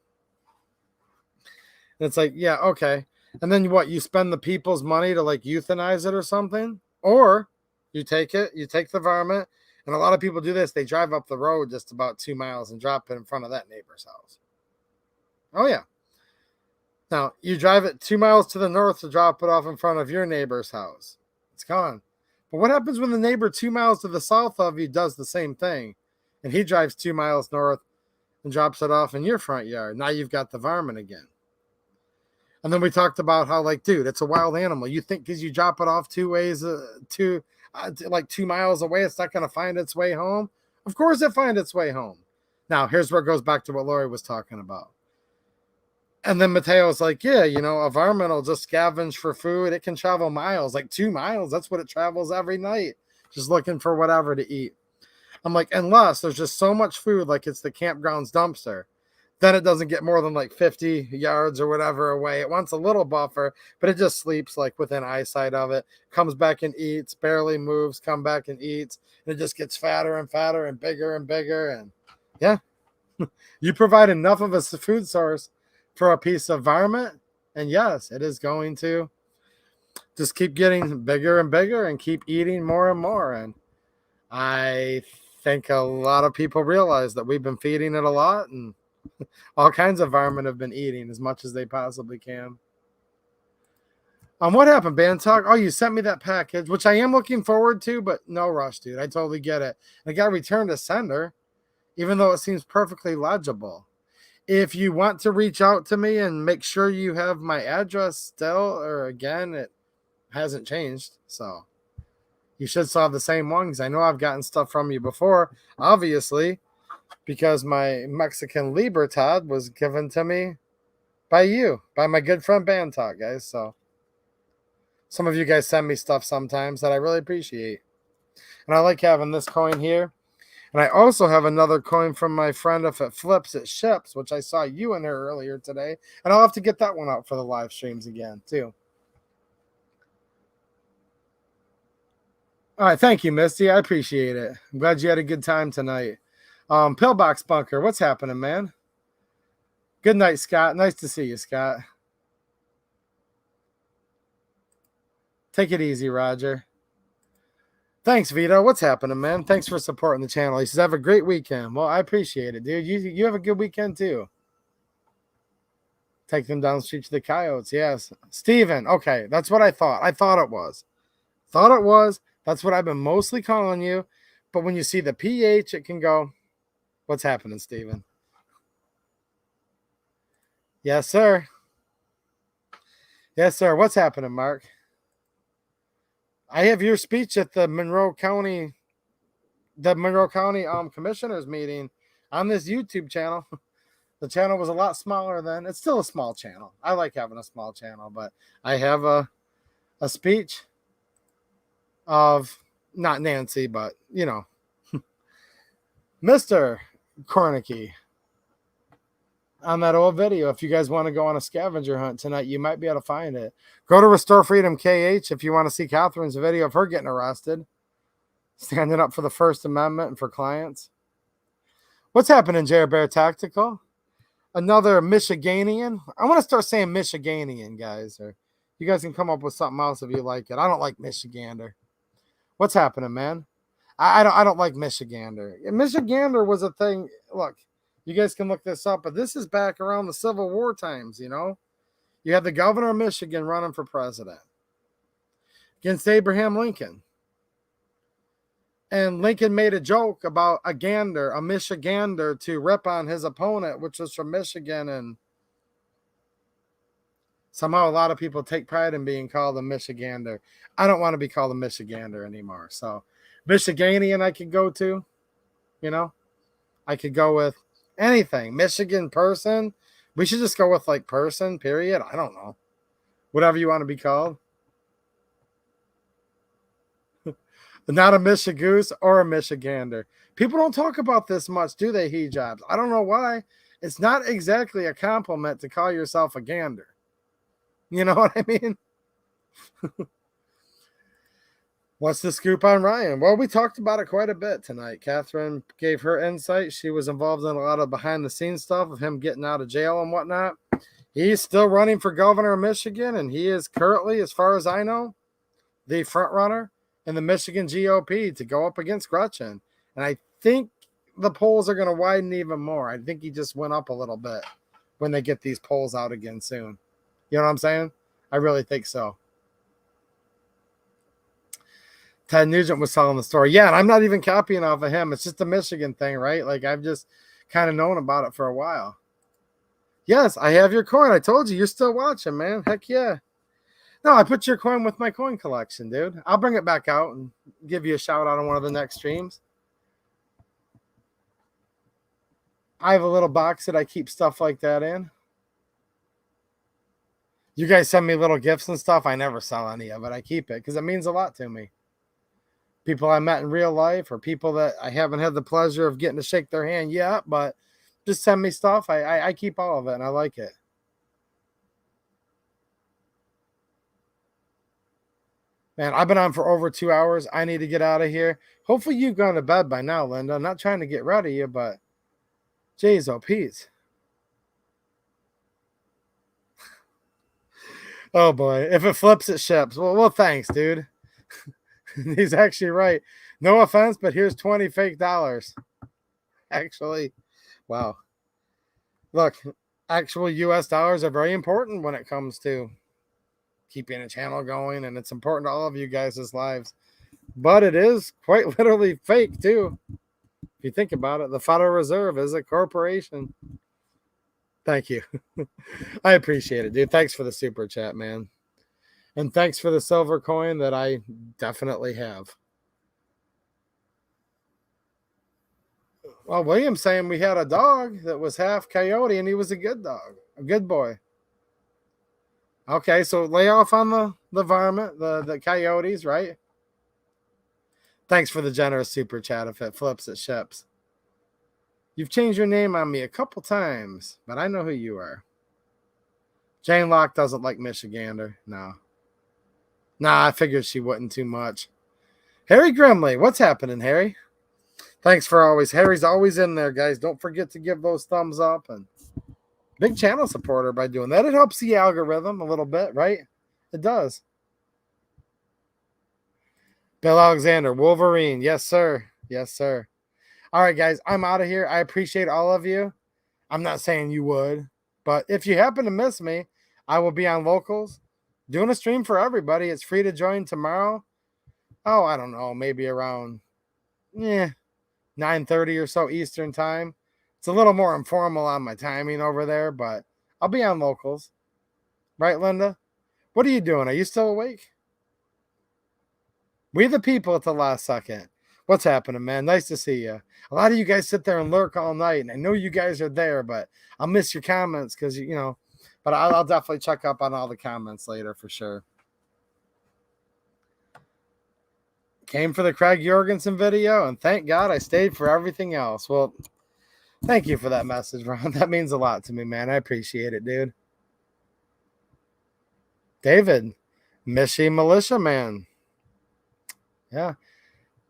And it's like, yeah, okay. And then what? You spend the people's money to like euthanize it or something? Or you take the varmint, and a lot of people do this. They drive up the road just about 2 miles and drop it in front of that neighbor's house. Oh, yeah. Now, you drive it 2 miles to the north to drop it off in front of your neighbor's house. It's gone. But what happens when the neighbor 2 miles to the south of you does the same thing? And he drives 2 miles north and drops it off in your front yard. Now you've got the varmint again. And then we talked about how, like, dude, it's a wild animal. You think because you drop it off 2 miles away, it's not going to find its way home? Of course it finds its way home. Now, here's where it goes back to what Lori was talking about. And then Mateo's like, yeah, you know, a varmint will just scavenge for food. It can travel miles, like 2 miles. That's what it travels every night, just looking for whatever to eat. I'm like, unless there's just so much food, like it's the campground's dumpster, then it doesn't get more than like 50 yards or whatever away. It wants a little buffer, but it just sleeps like within eyesight of it, comes back and eats, barely moves, come back and eats. And it just gets fatter and fatter and bigger and bigger. And yeah, you provide enough of a food source for a piece of varmint, and yes, it is going to just keep getting bigger and bigger and keep eating more and more. And I think a lot of people realize that we've been feeding it a lot, and all kinds of varmint have been eating as much as they possibly can. What happened, Band Talk? Oh, you sent me that package, which I am looking forward to, but no rush, dude. I totally get it. I got returned to sender, even though it seems perfectly legible. If you want to reach out to me and make sure you have my address still, or again, it hasn't changed. So you should still have the same one, because I know I've gotten stuff from you before, obviously, because my Mexican Libertad was given to me by you, by my good friend Band Talk, guys. So some of you guys send me stuff sometimes that I really appreciate. And I like having this coin here. And I also have another coin from my friend, if it flips, it ships, which I saw you in there earlier today. And I'll have to get that one out for the live streams again, too. All right. Thank you, Misty. I appreciate it. I'm glad you had a good time tonight. Pillbox Bunker, what's happening, man? Good night, Scott. Nice to see you, Scott. Take it easy, Roger. Thanks, Vito. What's happening, man? Thanks for supporting the channel. He says, have a great weekend. Well, I appreciate it, dude. You have a good weekend, too. Take them down the street to the Coyotes. Yes. Steven. Okay, that's what I thought. I thought it was. That's what I've been mostly calling you. But when you see the PH, it can go, what's happening, Steven? Yes, sir. Yes, sir. What's happening, Mark? I have your speech at the Monroe County commissioners meeting on this YouTube channel. The channel was a lot smaller then. It's still a small channel. I like having a small channel, but I have a speech of not Nancy, but you know, Mr. Kornicki on that old video. If you guys want to go on a scavenger hunt tonight, you might be able to find it. Go to Restore Freedom KH if you want to see Catherine's video of her getting arrested, standing up for the First Amendment and for clients. What's happening, Jared Bear Tactical? Another Michiganian. I want to start saying Michiganian, guys. Or you guys can come up with something else if you like it. I don't like Michigander. What's happening, man? I don't like Michigander. Michigander was a thing. Look, you guys can look this up, but this is back around the Civil War times, you know? You had the governor of Michigan running for president. against Abraham Lincoln. And Lincoln made a joke about a gander, a Michigander, to rip on his opponent, which was from Michigan. And somehow a lot of people take pride in being called a Michigander. I don't want to be called a Michigander anymore. So Michiganian I could go to, you know. I could go with anything. Michigan person. We should just go with like person, period. I don't know. Whatever you want to be called. Not a Michigoose or a Michigander. People don't talk about this much, do they, hijabs? I don't know why. It's not exactly a compliment to call yourself a gander. You know what I mean? What's the scoop on Ryan? Well, we talked about it quite a bit tonight. Katherine gave her insight. She was involved in a lot of behind-the-scenes stuff of him getting out of jail and whatnot. He's still running for governor of Michigan, and he is currently, as far as I know, the front runner in the Michigan GOP to go up against Gretchen. And I think the polls are going to widen even more. I think he just went up a little bit when they get these polls out again soon. You know what I'm saying? I really think so. Ted Nugent was telling the story. Yeah, and I'm not even copying off of him. It's just a Michigan thing, right? Like, I've just kind of known about it for a while. Yes, I have your coin. I told you, you're still watching, man. Heck yeah. No, I put your coin with my coin collection, dude. I'll bring it back out and give you a shout out on one of the next streams. I have a little box that I keep stuff like that in. You guys send me little gifts and stuff. I never sell any of it. I keep it because it means a lot to me. People I met in real life or people that I haven't had the pleasure of getting to shake their hand yet, but just send me stuff. I keep all of it and I like it. Man, I've been on for over 2 hours. I need to get out of here. Hopefully you've gone to bed by now, Linda. I'm not trying to get rid of you, but jeez, oh, Pete. Oh, boy. If it flips, it ships. Well, thanks, dude. He's actually right. No offense, but here's 20 fake dollars. Actually, wow. Look, actual U.S. dollars are very important when it comes to keeping a channel going, and it's important to all of you guys' lives. But it is quite literally fake, too. If you think about it, the Federal Reserve is a corporation. Thank you. I appreciate it, dude. Thanks for the super chat, man. And thanks for the silver coin that I definitely have. Well, William's saying we had a dog that was half coyote, and he was a good dog, a good boy. Okay, so lay off on the varmint, the coyotes, right? Thanks for the generous super chat. If it flips, it ships. You've changed your name on me a couple times, but I know who you are. Jane Locke doesn't like Michigander. No. Nah, I figured she wouldn't too much. Harry Grimley, what's happening, Harry? Thanks for always. Harry's always in there, guys. Don't forget to give those thumbs up. And big channel supporter by doing that. It helps the algorithm a little bit, right? It does. Bill Alexander, Wolverine. Yes, sir. Yes, sir. All right, guys. I'm out of here. I appreciate all of you. I'm not saying you would, but if you happen to miss me, I will be on Locals doing a stream for everybody. It's free to join tomorrow. Oh, I don't know. Maybe around 9:30 or so Eastern time. It's a little more informal on my timing over there, but I'll be on Locals. Right, Linda? What are you doing? Are you still awake? We the people at the last second. What's happening, man? Nice to see you. A lot of you guys sit there and lurk all night, and I know you guys are there, but I'll miss your comments because, you know, but I'll definitely check up on all the comments later for sure. Came for the Craig Jorgensen video, and thank God I stayed for everything else. Well, thank you for that message, Ron. That means a lot to me, man. I appreciate it, dude. David, Michi Militia Man. Yeah.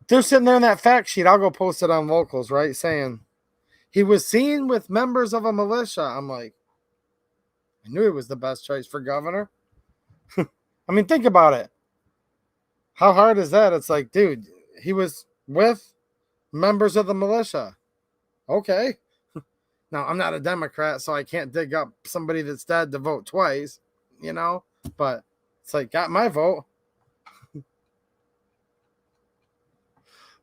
They're sitting there in that fact sheet. I'll go post it on Locals, right? Saying he was seen with members of a militia. I'm like, I knew he was the best choice for governor. I mean, think about it. How hard is that? It's like, dude, he was with members of the militia. Okay. Now, I'm not a Democrat, so I can't dig up somebody that's dead to vote twice, you know? But it's like, got my vote.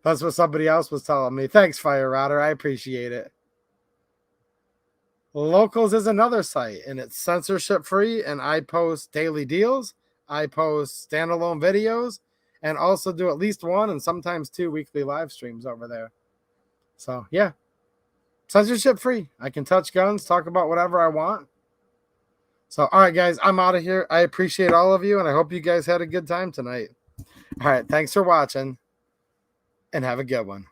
That's what somebody else was telling me. Thanks, Fire Router. I appreciate it. Locals is another site, and it's censorship free. And I post daily deals. I post standalone videos, and also do at least 1 and sometimes 2 weekly live streams over there. So yeah, censorship free. I can touch guns, talk about whatever I want. So all right, guys, I'm out of here. I appreciate all of you, and I hope you guys had a good time tonight. All right, thanks for watching, and have a good one.